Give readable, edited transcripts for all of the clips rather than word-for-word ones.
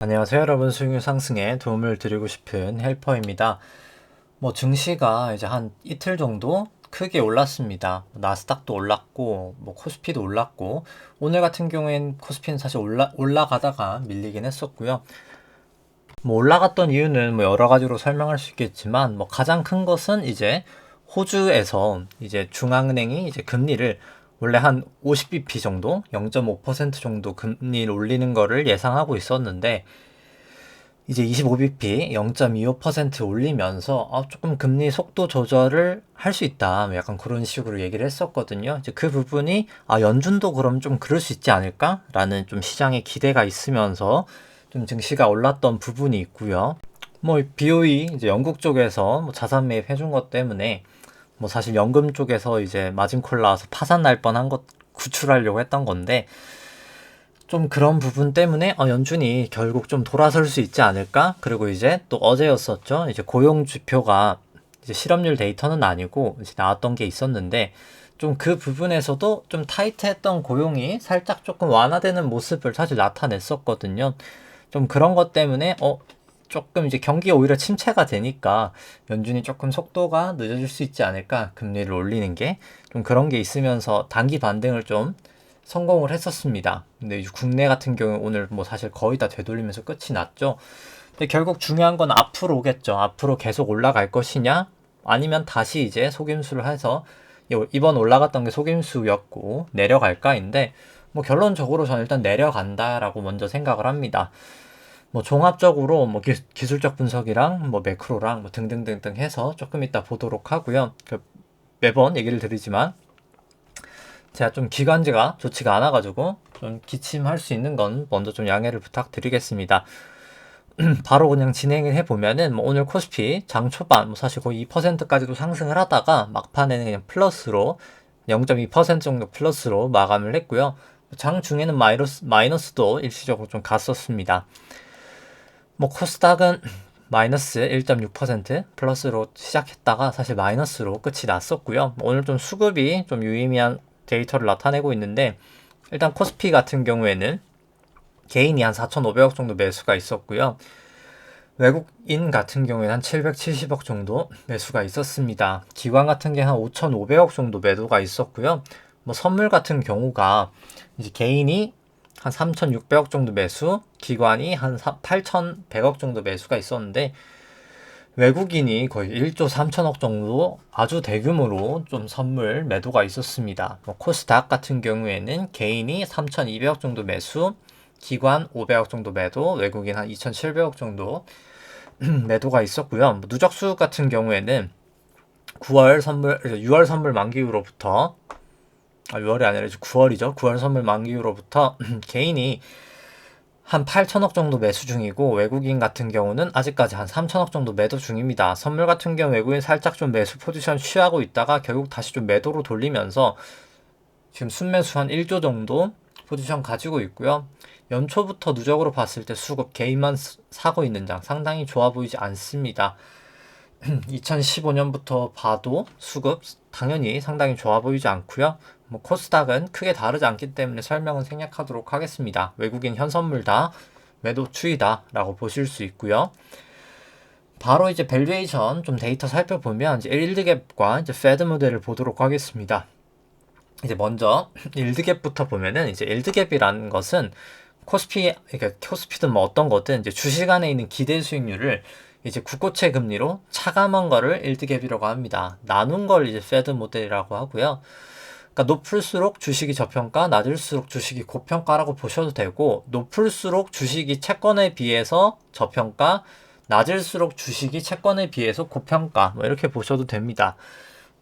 안녕하세요 여러분, 수익률 상승에 도움을 드리고 싶은 헬퍼입니다. 증시가 이제 한 이틀 정도 크게 올랐습니다. 나스닥도 올랐고 코스피도 올랐고, 오늘 같은 경우엔 코스피는 사실 올라가다가 밀리긴 했었고요. 올라갔던 이유는 여러 가지로 설명할 수 있겠지만, 가장 큰 것은 이제 호주에서 이제 중앙은행이 이제 금리를 원래 한 50bp 정도, 0.5% 정도 금리를 올리는 거를 예상하고 있었는데, 이제 25bp 0.25% 올리면서 조금 금리 속도 조절을 할 수 있다, 약간 그런 식으로 얘기를 했었거든요. 이제 그 부분이 연준도 그럼 좀 그럴 수 있지 않을까라는 좀 시장의 기대가 있으면서 좀 증시가 올랐던 부분이 있고요. BOE 이제 영국 쪽에서 자산 매입 해준 것 때문에 사실 연금 쪽에서 이제 마진콜 나와서 파산 날 뻔한 것 구출하려고 했던 건데, 좀 그런 부분 때문에 연준이 결국 좀 돌아설 수 있지 않을까? 그리고 이제 또 어제였었죠. 이제 고용 지표가 이제 실업률 데이터는 아니고 이제 나왔던 게 있었는데, 좀 그 부분에서도 좀 타이트했던 고용이 살짝 조금 완화되는 모습을 사실 나타냈었거든요. 좀 그런 것 때문에 조금 이제 경기가 오히려 침체가 되니까 연준이 조금 속도가 늦어질 수 있지 않을까? 금리를 올리는 게 좀 그런 게 있으면서 단기 반등을 좀 성공을 했었습니다. 근데 국내 같은 경우 오늘 사실 거의 다 되돌리면서 끝이 났죠. 근데 결국 중요한 건 앞으로 오겠죠. 앞으로 계속 올라갈 것이냐, 아니면 다시 이제 속임수를 해서 이번 올라갔던 게 속임수였고 내려갈까인데, 결론적으로 저는 일단 내려간다라고 먼저 생각을 합니다. 종합적으로 기술적 분석이랑 매크로랑 등등등등 해서 조금 이따 보도록 하고요. 매번 얘기를 드리지만 제가 좀 기관지가 좋지가 않아가지고 좀 기침할 수 있는 건 먼저 좀 양해를 부탁드리겠습니다. 바로 그냥 진행을 해보면은 오늘 코스피 장 초반 사실 거의 2%까지도 상승을 하다가 막판에는 그냥 플러스로 0.2% 정도 플러스로 마감을 했고요. 장 중에는 마이너스도 일시적으로 좀 갔었습니다. 코스닥은 마이너스 1.6% 플러스로 시작했다가 사실 마이너스로 끝이 났었고요. 오늘 좀 수급이 좀 유의미한 데이터를 나타내고 있는데, 일단 코스피 같은 경우에는 개인이 한 4,500억 정도 매수가 있었고요. 외국인 같은 경우에는 한 770억 정도 매수가 있었습니다. 기관 같은 게 한 5,500억 정도 매도가 있었고요. 선물 같은 경우가 이제 개인이 한 3,600억 정도 매수, 기관이 한 8,100억 정도 매수가 있었는데, 외국인이 거의 1조 3천억 정도 아주 대규모로 좀 선물 매도가 있었습니다. 코스닥 같은 경우에는 개인이 3,200억 정도 매수, 기관 500억 정도 매도, 외국인 한 2,700억 정도 매도가 있었고요. 누적수 같은 경우에는 6월 선물 만기 후로부터 6월이 아니라 9월이죠. 9월 선물 만기 후로부터 개인이 한 8천억 정도 매수 중이고, 외국인 같은 경우는 아직까지 한 3천억 정도 매도 중입니다. 선물 같은 경우 외국인 살짝 좀 매수 포지션 취하고 있다가 결국 다시 좀 매도로 돌리면서 지금 순매수 한 1조 정도 포지션 가지고 있고요. 연초부터 누적으로 봤을 때 수급 개인만 사고 있는 장 상당히 좋아 보이지 않습니다. 2015년부터 봐도 수급 당연히 상당히 좋아 보이지 않고요. 코스닥은 크게 다르지 않기 때문에 설명은 생략하도록 하겠습니다. 외국인 현선물 다 매도 추이다 라고 보실 수 있고요. 바로 이제 밸류에이션 좀 데이터 살펴보면 이제 일드갭과 이제 패드 모델을 보도록 하겠습니다. 이제 먼저 일드갭부터 보면은, 이제 일드갭이라는 것은 그러니까 코스피든 어떤 거든 이제 주식 안에 있는 기대 수익률을 이제 국고채 금리로 차감한 거를 일드갭이라고 합니다. 나눈 걸 이제 패드 모델이라고 하고요. 그러니까 높을수록 주식이 저평가, 낮을수록 주식이 고평가라고 보셔도 되고, 높을수록 주식이 채권에 비해서 저평가, 낮을수록 주식이 채권에 비해서 고평가, 이렇게 보셔도 됩니다.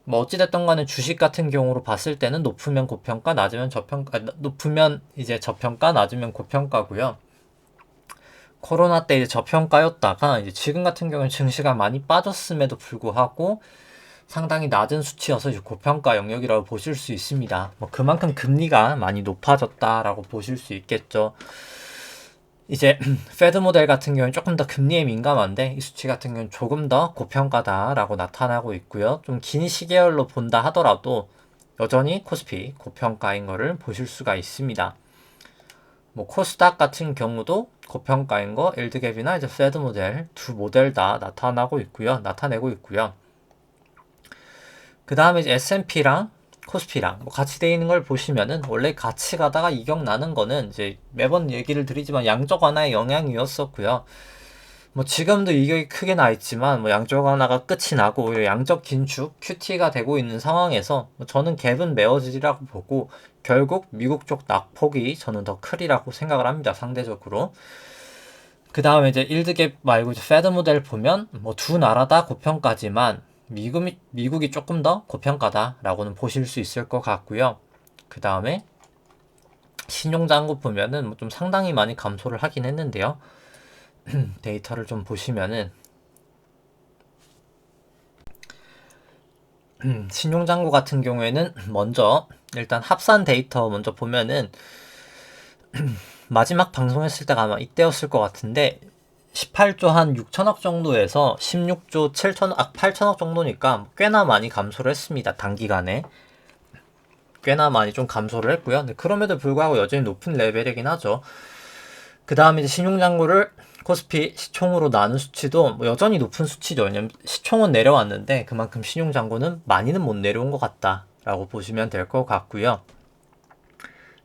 어찌됐든 간에 주식 같은 경우로 봤을 때는 높으면 고평가, 낮으면 저평가, 높으면 이제 저평가, 낮으면 고평가고요. 코로나 때 이제 저평가였다가 이제 지금 같은 경우는 증시가 많이 빠졌음에도 불구하고 상당히 낮은 수치여서 이제 고평가 영역이라고 보실 수 있습니다. 그만큼 금리가 많이 높아졌다라고 보실 수 있겠죠. 이제 패드 모델 같은 경우는 조금 더 금리에 민감한데, 이 수치 같은 경우는 조금 더 고평가다라고 나타나고 있고요. 좀 긴 시계열로 본다 하더라도 여전히 코스피 고평가인 것을 보실 수가 있습니다. 코스닥 같은 경우도 고평가인 거 일드갭이나 이제 페드 모델 두 모델 다 나타내고 있고요. 그 다음에 이제 S&P랑 코스피랑 뭐 같이 돼 있는 걸 보시면은 원래 같이 가다가 이격 나는 거는 이제 매번 얘기를 드리지만 양적 완화의 영향이었었고요. 뭐 지금도 이격이 크게 나 있지만 뭐 양적 완화가 끝이 나고 양적 긴축 QT가 되고 있는 상황에서 뭐 저는 갭은 메워지리라고 보고 결국 미국 쪽 낙폭이 저는 더 크리라고 생각을 합니다. 상대적으로. 그 다음에 이제 일드갭 말고 이제 페드 모델 보면 뭐 두 나라 다 고평가지만 미국이 조금 더 고평가다라고는 보실 수 있을 것 같고요. 그 다음에 신용장고 보면은 뭐 좀 상당히 많이 감소를 하긴 했는데요. 데이터를 좀 보시면은 신용장고 같은 경우에는 먼저 일단 합산 데이터 먼저 보면은 마지막 방송했을 때가 아마 이때였을 것 같은데 18조 한 6천억 정도에서 16조 8천억 정도니까 꽤나 많이 감소를 했습니다. 단기간에. 꽤나 많이 좀 감소를 했고요. 근데 그럼에도 불구하고 여전히 높은 레벨이긴 하죠. 그 다음에 이제 신용장고를 코스피 시총으로 나눈 수치도 뭐 여전히 높은 수치죠. 왜냐면 시총은 내려왔는데 그만큼 신용장고는 많이는 못 내려온 것 같다라고 보시면 될 것 같고요.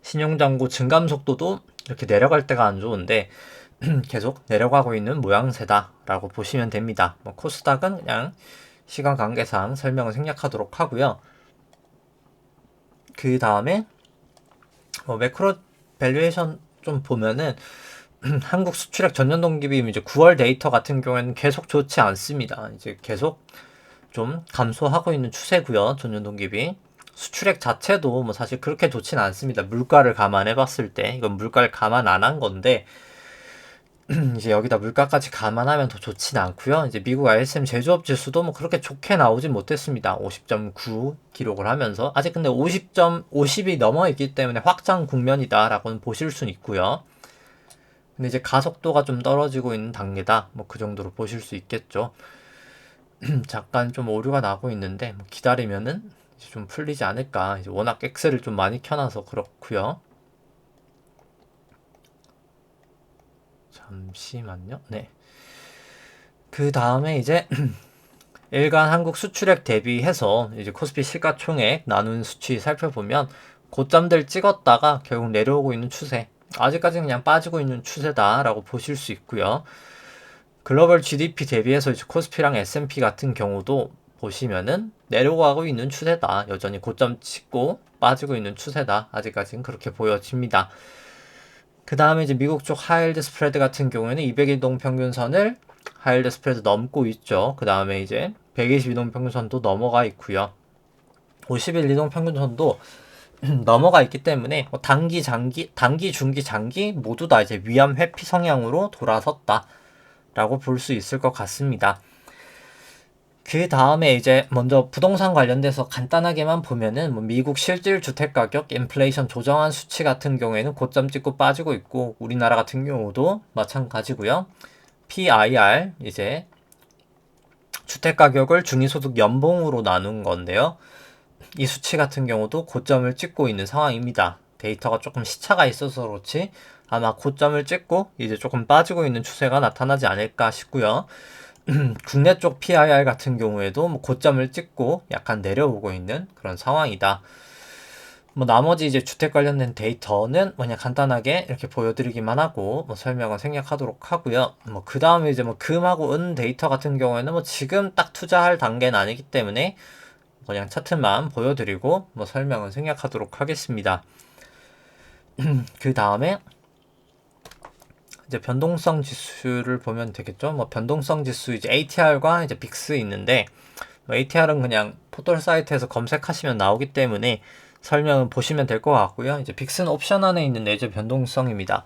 신용장고 증감 속도도 이렇게 내려갈 때가 안 좋은데 계속 내려가고 있는 모양새다라고 보시면 됩니다. 뭐 코스닥은 그냥 시간 관계상 설명을 생략하도록 하고요. 그 다음에 뭐 매크로 밸류에이션 좀 보면은 한국 수출액 전년 동기 비율 이제 9월 데이터 같은 경우에는 계속 좋지 않습니다. 이제 계속 좀 감소하고 있는 추세고요. 전년 동기비. 수출액 자체도 뭐 사실 그렇게 좋진 않습니다. 물가를 감안해 봤을 때 이건 물가를 감안 안 한 건데 이제 여기다 물가까지 감안하면 더 좋진 않고요. 이제 미국 ISM 제조업 지수도 뭐 그렇게 좋게 나오진 못했습니다. 50.9 기록을 하면서 아직 근데 50이 넘어 있기 때문에 확장 국면이다라고는 보실 수는 있고요. 근데 이제 가속도가 좀 떨어지고 있는 단계다. 뭐 그 정도로 보실 수 있겠죠. 잠깐 좀 오류가 나고 있는데 뭐 기다리면은 이제 좀 풀리지 않을까. 이제 워낙 엑셀을 좀 많이 켜놔서 그렇고요. 잠시만요. 네. 그 다음에 이제 일간 한국 수출액 대비해서 이제 코스피 시가총액 나눈 수치 살펴보면 고점들 찍었다가 결국 내려오고 있는 추세. 아직까지는 그냥 빠지고 있는 추세다라고 보실 수 있고요. 글로벌 GDP 대비해서 이제 코스피랑 S&P 같은 경우도 보시면은 내려가고 있는 추세다. 여전히 고점 찍고 빠지고 있는 추세다. 아직까지는 그렇게 보여집니다. 그 다음에 이제 미국 쪽 하이힐드 스프레드 같은 경우에는 200일동 평균선을 하이힐드 스프레드 넘고 있죠. 그 다음에 이제 122동 평균선도 넘어가 있고요. 50일 이동 평균선도 넘어가 있기 때문에 단기, 중기, 장기 모두 다 이제 위험 회피 성향으로 돌아섰다 라고 볼 수 있을 것 같습니다. 그 다음에 이제 먼저 부동산 관련돼서 간단하게만 보면은 뭐 미국 실질 주택 가격 인플레이션 조정한 수치 같은 경우에는 고점 찍고 빠지고 있고 우리나라 같은 경우도 마찬가지고요. PIR 이제 주택 가격을 중위소득 연봉으로 나눈 건데요. 이 수치 같은 경우도 고점을 찍고 있는 상황입니다. 데이터가 조금 시차가 있어서 그렇지 아마 고점을 찍고 이제 조금 빠지고 있는 추세가 나타나지 않을까 싶고요. 국내 쪽 PIR 같은 경우에도 뭐 고점을 찍고 약간 내려오고 있는 그런 상황이다. 뭐 나머지 이제 주택 관련된 데이터는 그냥 간단하게 이렇게 보여드리기만 하고 뭐 설명은 생략하도록 하고요. 뭐 그 다음에 이제 뭐 금하고 은 데이터 같은 경우에는 뭐 지금 딱 투자할 단계는 아니기 때문에 그냥 차트만 보여드리고 뭐 설명은 생략하도록 하겠습니다. 그 다음에 이제 변동성 지수를 보면 되겠죠. 뭐 변동성 지수 이제 ATR과 이제 빅스 있는데 뭐 ATR은 그냥 포털 사이트에서 검색하시면 나오기 때문에 설명은 보시면 될 것 같고요. 이제 빅스는 옵션 안에 있는 내재 변동성입니다.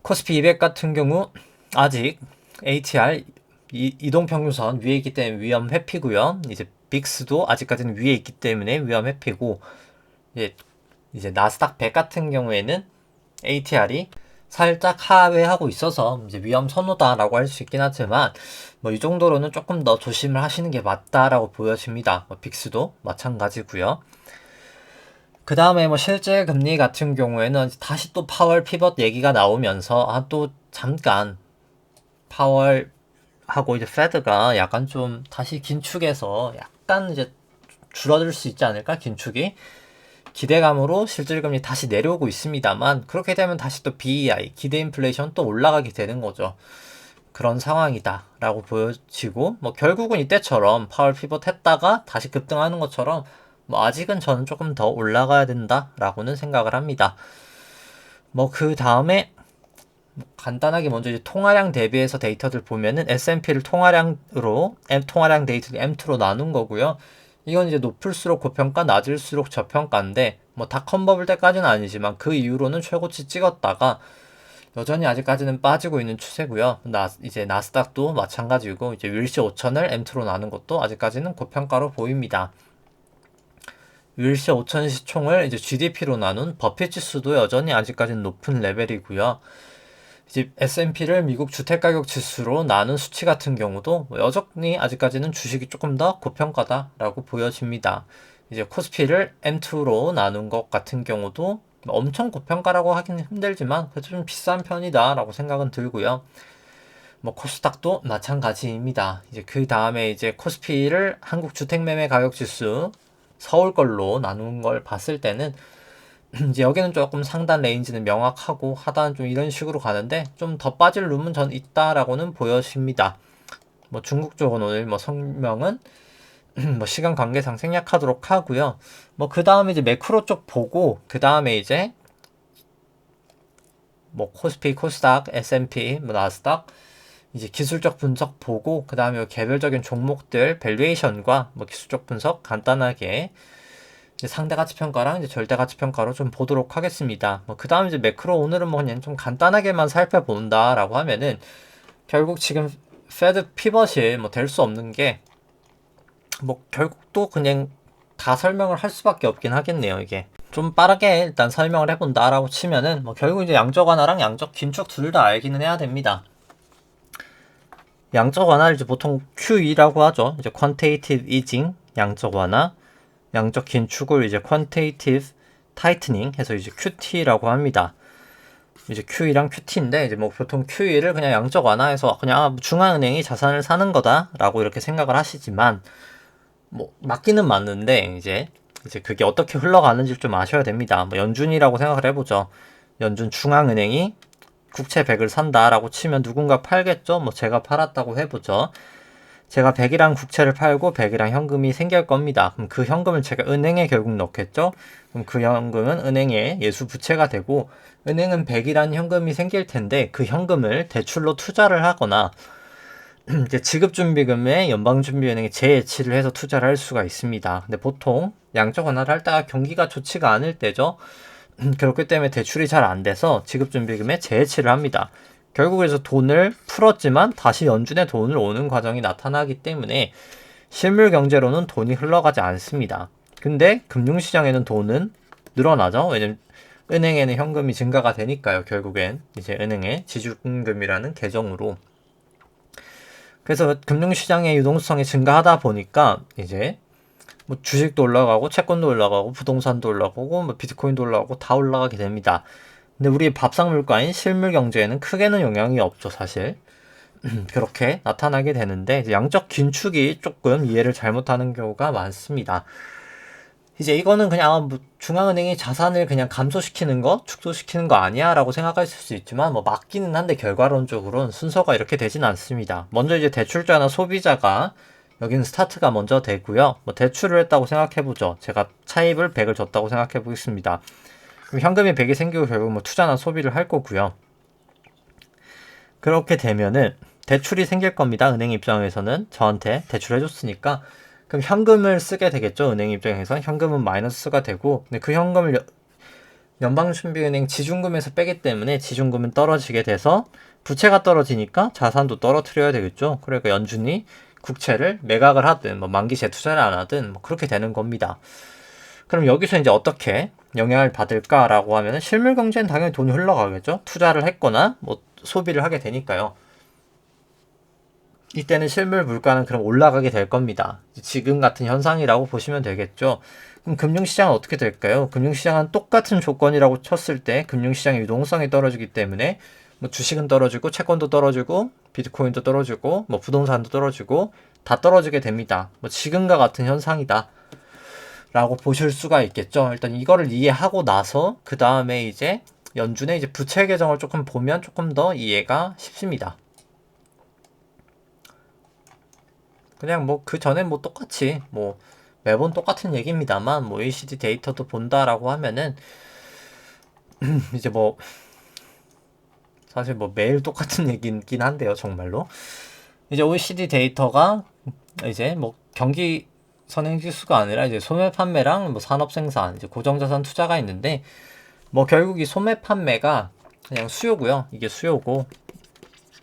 코스피 200 같은 경우 아직 ATR 이동평균선 위에 있기 때문에 위험 회피고요. 이제 빅스도 아직까지는 위에 있기 때문에 위험 회피고 이제 나스닥 100 같은 경우에는 ATR이 살짝 하회하고 있어서 이제 위험 선호다라고 할 수 있긴 하지만 뭐 이 정도로는 조금 더 조심을 하시는 게 맞다라고 보여집니다. 뭐 빅스도 마찬가지고요. 그 다음에 뭐 실제 금리 같은 경우에는 다시 또 파월 피벗 얘기가 나오면서 또 잠깐 파월하고 이제 페드가 약간 좀 다시 긴축해서 약간 이제 줄어들 수 있지 않을까? 긴축이 기대감으로 실질금리 다시 내려오고 있습니다만, 그렇게 되면 다시 또 BEI 기대 인플레이션 또 올라가게 되는 거죠. 그런 상황이다 라고 보여지고, 뭐 결국은 이때처럼 파월 피벗 했다가 다시 급등하는 것처럼 뭐 아직은 저는 조금 더 올라가야 된다 라고는 생각을 합니다. 뭐 그 다음에 간단하게 먼저 이제 통화량 대비해서 데이터들 보면은 S&P를 통화량으로 통화량 데이터를 M2로 나눈 거고요. 이건 이제 높을수록 고평가, 낮을수록 저평가인데 뭐 다 컨버블 때까지는 아니지만 그 이후로는 최고치 찍었다가 여전히 아직까지는 빠지고 있는 추세고요. 이제 나스닥도 마찬가지고 이제 윌시 5000을 M2로 나눈 것도 아직까지는 고평가로 보입니다. 윌시 5000 시총을 이제 GDP로 나눈 버핏 지수도 여전히 아직까지는 높은 레벨이고요. 이제 S&P를 미국 주택가격 지수로 나눈 수치 같은 경우도 여전히 아직까지는 주식이 조금 더 고평가다라고 보여집니다. 이제 코스피를 M2로 나눈 것 같은 경우도 엄청 고평가라고 하기는 힘들지만 그래도 좀 비싼 편이다라고 생각은 들고요. 뭐 코스닥도 마찬가지입니다. 이제 그 다음에 이제 코스피를 한국 주택매매 가격 지수 서울 걸로 나눈 걸 봤을 때는 이제 여기는 조금 상단 레인지는 명확하고 하단은 좀 이런 식으로 가는데 좀 더 빠질 룸은 전 있다라고는 보여집니다. 뭐 중국 쪽은 오늘 뭐 성명은 뭐 시간 관계상 생략하도록 하고요. 뭐 그 다음에 이제 매크로 쪽 보고 그 다음에 이제 뭐 코스피, 코스닥, S&P, 뭐 나스닥 이제 기술적 분석 보고 그 다음에 개별적인 종목들 밸류에이션과 뭐 기술적 분석 간단하게 이제 상대 가치 평가랑 이제 절대 가치 평가로 좀 보도록 하겠습니다. 뭐 그 다음 이제 매크로 오늘은 뭐 그냥 좀 간단하게만 살펴본다라고 하면은 결국 지금 페드 피벗이 뭐 될 수 없는 게 뭐 결국 또 그냥 다 설명을 할 수밖에 없긴 하겠네요. 이게 좀 빠르게 일단 설명을 해본다라고 치면은 뭐 결국 이제 양적 완화랑 양적 긴축 둘 다 알기는 해야 됩니다. 양적 완화를 이제 보통 QE라고 하죠. 이제 Quantitative Easing 양적 완화, 양적 긴축을 이제 Quantitative Tightening 해서 이제 QT라고 합니다. 이제 QE랑 QT인데 이제 뭐 보통 QE를 그냥 양적 완화해서 그냥 중앙은행이 자산을 사는 거다라고 이렇게 생각을 하시지만 뭐 맞기는 맞는데 이제 그게 어떻게 흘러가는지 좀 아셔야 됩니다. 뭐 연준이라고 생각을 해보죠. 연준 중앙은행이 국채 100을 산다라고 치면 누군가 팔겠죠? 뭐 제가 팔았다고 해보죠. 제가 100이랑 국채를 팔고 100이랑 현금이 생길 겁니다. 그럼 그 현금을 제가 은행에 결국 넣겠죠? 그럼 그 현금은 은행에 예수 부채가 되고 은행은 100이란 현금이 생길 텐데 그 현금을 대출로 투자를 하거나 이제 지급준비금에 연방준비은행에 재예치를 해서 투자를 할 수가 있습니다. 근데 보통 양적 완화를 할 때가 경기가 좋지가 않을 때죠. 그렇기 때문에 대출이 잘 안 돼서 지급준비금에 재예치를 합니다. 결국 그래서 돈을 풀었지만 다시 연준에 돈을 오는 과정이 나타나기 때문에 실물 경제로는 돈이 흘러가지 않습니다. 근데 금융시장에는 돈은 늘어나죠. 왜냐면 은행에는 현금이 증가가 되니까요. 결국엔 이제 은행의 지주금이라는 계정으로. 그래서 금융시장의 유동성이 증가하다 보니까 이제 뭐 주식도 올라가고 채권도 올라가고 부동산도 올라가고 뭐 비트코인도 올라가고 다 올라가게 됩니다. 근데 우리 밥상 물가인 실물 경제에는 크게는 영향이 없죠, 사실. 그렇게 나타나게 되는데 이제 양적 긴축이 조금 이해를 잘못하는 경우가 많습니다. 이제 이거는 그냥 뭐 중앙은행이 자산을 그냥 감소시키는 거, 축소시키는 거 아니야? 라고 생각하실 수 있지만 뭐 맞기는 한데 결과론적으로는 순서가 이렇게 되진 않습니다. 먼저 이제 대출자나 소비자가 여기는 스타트가 먼저 되고요. 뭐 대출을 했다고 생각해보죠. 제가 차입을 100을 줬다고 생각해보겠습니다. 그럼 현금이 100이 생기고 결국 뭐 투자나 소비를 할 거고요. 그렇게 되면은 대출이 생길 겁니다. 은행 입장에서는 저한테 대출해줬으니까 그럼 현금을 쓰게 되겠죠. 은행 입장에서 현금은 마이너스가 되고 근데 그 현금을 연방준비은행 지준금에서 빼기 때문에 지준금은 떨어지게 돼서 부채가 떨어지니까 자산도 떨어뜨려야 되겠죠. 그러니까 연준이 국채를 매각을 하든 뭐 만기 재투자를 안 하든 뭐 그렇게 되는 겁니다. 그럼 여기서 이제 어떻게 영향을 받을까라고 하면 실물 경제는 당연히 돈이 흘러가겠죠. 투자를 했거나 뭐 소비를 하게 되니까요. 이때는 실물 물가는 그럼 올라가게 될 겁니다. 지금 같은 현상이라고 보시면 되겠죠. 그럼 금융시장은 어떻게 될까요? 금융시장은 똑같은 조건이라고 쳤을 때 금융시장의 유동성이 떨어지기 때문에 뭐 주식은 떨어지고 채권도 떨어지고 비트코인도 떨어지고 뭐 부동산도 떨어지고 다 떨어지게 됩니다. 뭐 지금과 같은 현상이다 라고 보실 수가 있겠죠. 일단 이거를 이해하고 나서 그 다음에 이제 연준의 이제 부채 계정을 조금 보면 조금 더 이해가 쉽습니다. 그냥 뭐 그 전에 뭐 똑같이 뭐 매번 똑같은 얘기입니다만 뭐 OECD 데이터도 본다라고 하면은 이제 뭐 사실 뭐 매일 똑같은 얘기긴 한데요, 정말로. 이제 OECD 데이터가 이제 뭐 경기 선행 지수가 아니라 이제 소매 판매랑 뭐 산업 생산, 이제 고정자산 투자가 있는데 뭐 결국 이 소매 판매가 그냥 수요고요. 이게 수요고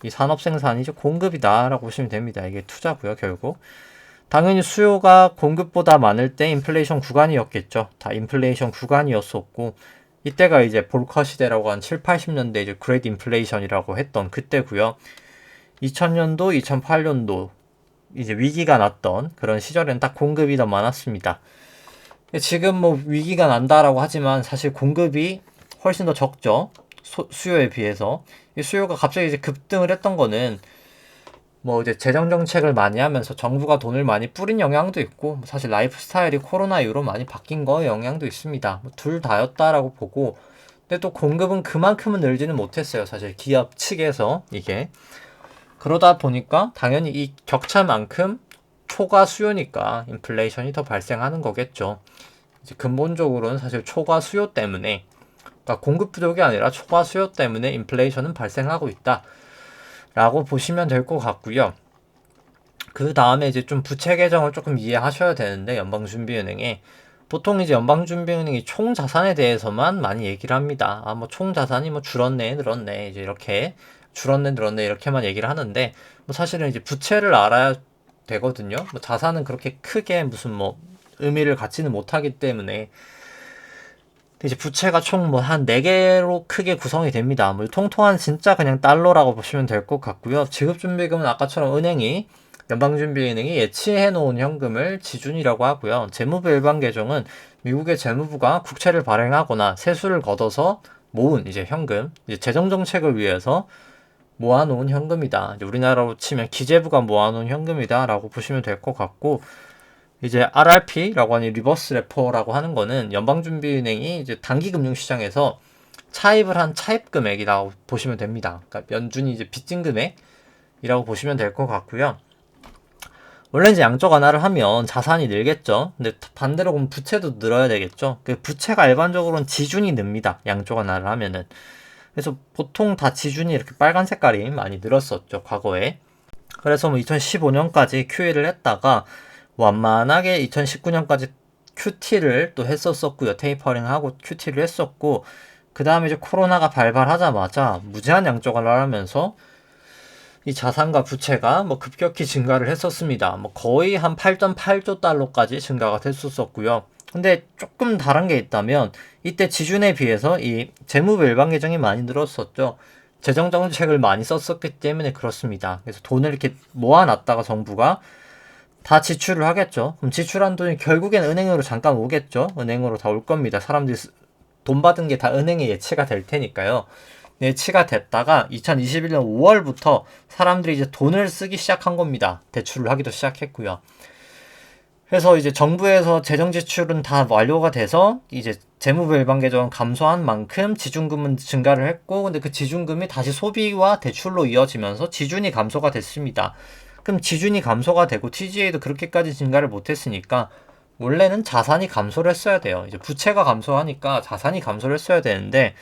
이 산업 생산이 이제 공급이다라고 보시면 됩니다. 이게 투자고요, 결국. 당연히 수요가 공급보다 많을 때 인플레이션 구간이었겠죠. 다 인플레이션 구간이었었고 이때가 이제 볼커 시대라고 한 7, 80년대 이제 그레이트 인플레이션이라고 했던 그때고요. 2000년도, 2008년도 이제 위기가 났던 그런 시절엔 딱 공급이 더 많았습니다. 지금 뭐 위기가 난다라고 하지만 사실 공급이 훨씬 더 적죠. 수요에 비해서. 이 수요가 갑자기 이제 급등을 했던 거는 뭐 이제 재정 정책을 많이 하면서 정부가 돈을 많이 뿌린 영향도 있고 사실 라이프 스타일이 코로나 이후로 많이 바뀐 거에 영향도 있습니다. 뭐 둘 다였다라고 보고 근데 또 공급은 그만큼은 늘지는 못했어요. 사실 기업 측에서 이게 그러다 보니까 당연히 이 격차만큼 초과 수요니까 인플레이션이 더 발생하는 거겠죠. 이제 근본적으로는 사실 초과 수요 때문에 그러니까 공급 부족이 아니라 초과 수요 때문에 인플레이션은 발생하고 있다. 라고 보시면 될 것 같고요. 그 다음에 이제 좀 부채 계정을 조금 이해하셔야 되는데 연방준비은행에 보통 이제 연방준비은행이 총 자산에 대해서만 많이 얘기를 합니다. 아, 뭐 총 자산이 뭐 줄었네, 늘었네, 이제 이렇게 줄었네, 늘었네 이렇게만 얘기를 하는데 뭐 사실은 이제 부채를 알아야 되거든요. 뭐 자산은 그렇게 크게 무슨 뭐 의미를 갖지는 못하기 때문에 이제 부채가 총 뭐 한 4개로 크게 구성이 됩니다. 뭐 통통한 진짜 그냥 달러라고 보시면 될 것 같고요. 지급준비금은 아까처럼 은행이 연방준비은행이 예치해 놓은 현금을 지준이라고 하고요. 재무부 일반 계정은 미국의 재무부가 국채를 발행하거나 세수를 걷어서 모은 이제 현금, 이제 재정 정책을 위해서 모아놓은 현금이다. 이제 우리나라로 치면 기재부가 모아놓은 현금이다라고 보시면 될 것 같고 이제 RRP라고 하는 리버스 레포라고 하는 거는 연방준비은행이 이제 단기금융시장에서 차입을 한 차입 금액이라고 보시면 됩니다. 그러니까 연준이 이제 빚진 금액이라고 보시면 될 것 같고요. 원래 이제 양적 완화를 하면 자산이 늘겠죠. 근데 반대로 보면 부채도 늘어야 되겠죠. 그 부채가 일반적으로는 지준이 늡니다. 양적 완화를 하면은. 그래서 보통 다 지준이 이렇게 빨간 색깔이 많이 늘었었죠. 과거에. 그래서 뭐 2015년까지 QE를 했다가 완만하게 2019년까지 QT를 또 했었고요. 테이퍼링하고 QT를 했었고 그 다음에 이제 코로나가 발발하자마자 무제한 양적 완화를 하면서 이 자산과 부채가 뭐 급격히 증가를 했었습니다. 뭐 거의 한 8.8조 달러까지 증가가 됐었고요. 근데 조금 다른 게 있다면 이때 지준에 비해서 이 재무부 일반 계정이 많이 늘었었죠. 재정 정책을 많이 썼었기 때문에 그렇습니다. 그래서 돈을 이렇게 모아놨다가 정부가 다 지출을 하겠죠. 그럼 지출한 돈이 결국엔 은행으로 잠깐 오겠죠. 은행으로 다 올 겁니다. 사람들이 돈 받은 게 다 은행에 예치가 될 테니까요. 예치가 됐다가 2021년 5월부터 사람들이 이제 돈을 쓰기 시작한 겁니다. 대출을 하기도 시작했고요. 그래서 이제 정부에서 재정 지출은 다 완료가 돼서 이제 재무부 일반 계정은 감소한 만큼 지준금은 증가를 했고 근데 그 지준금이 다시 소비와 대출로 이어지면서 지준이 감소가 됐습니다. 그럼 지준이 감소가 되고 TGA도 그렇게까지 증가를 못했으니까 원래는 자산이 감소를 했어야 돼요. 이제 부채가 감소하니까 자산이 감소를 했어야 되는데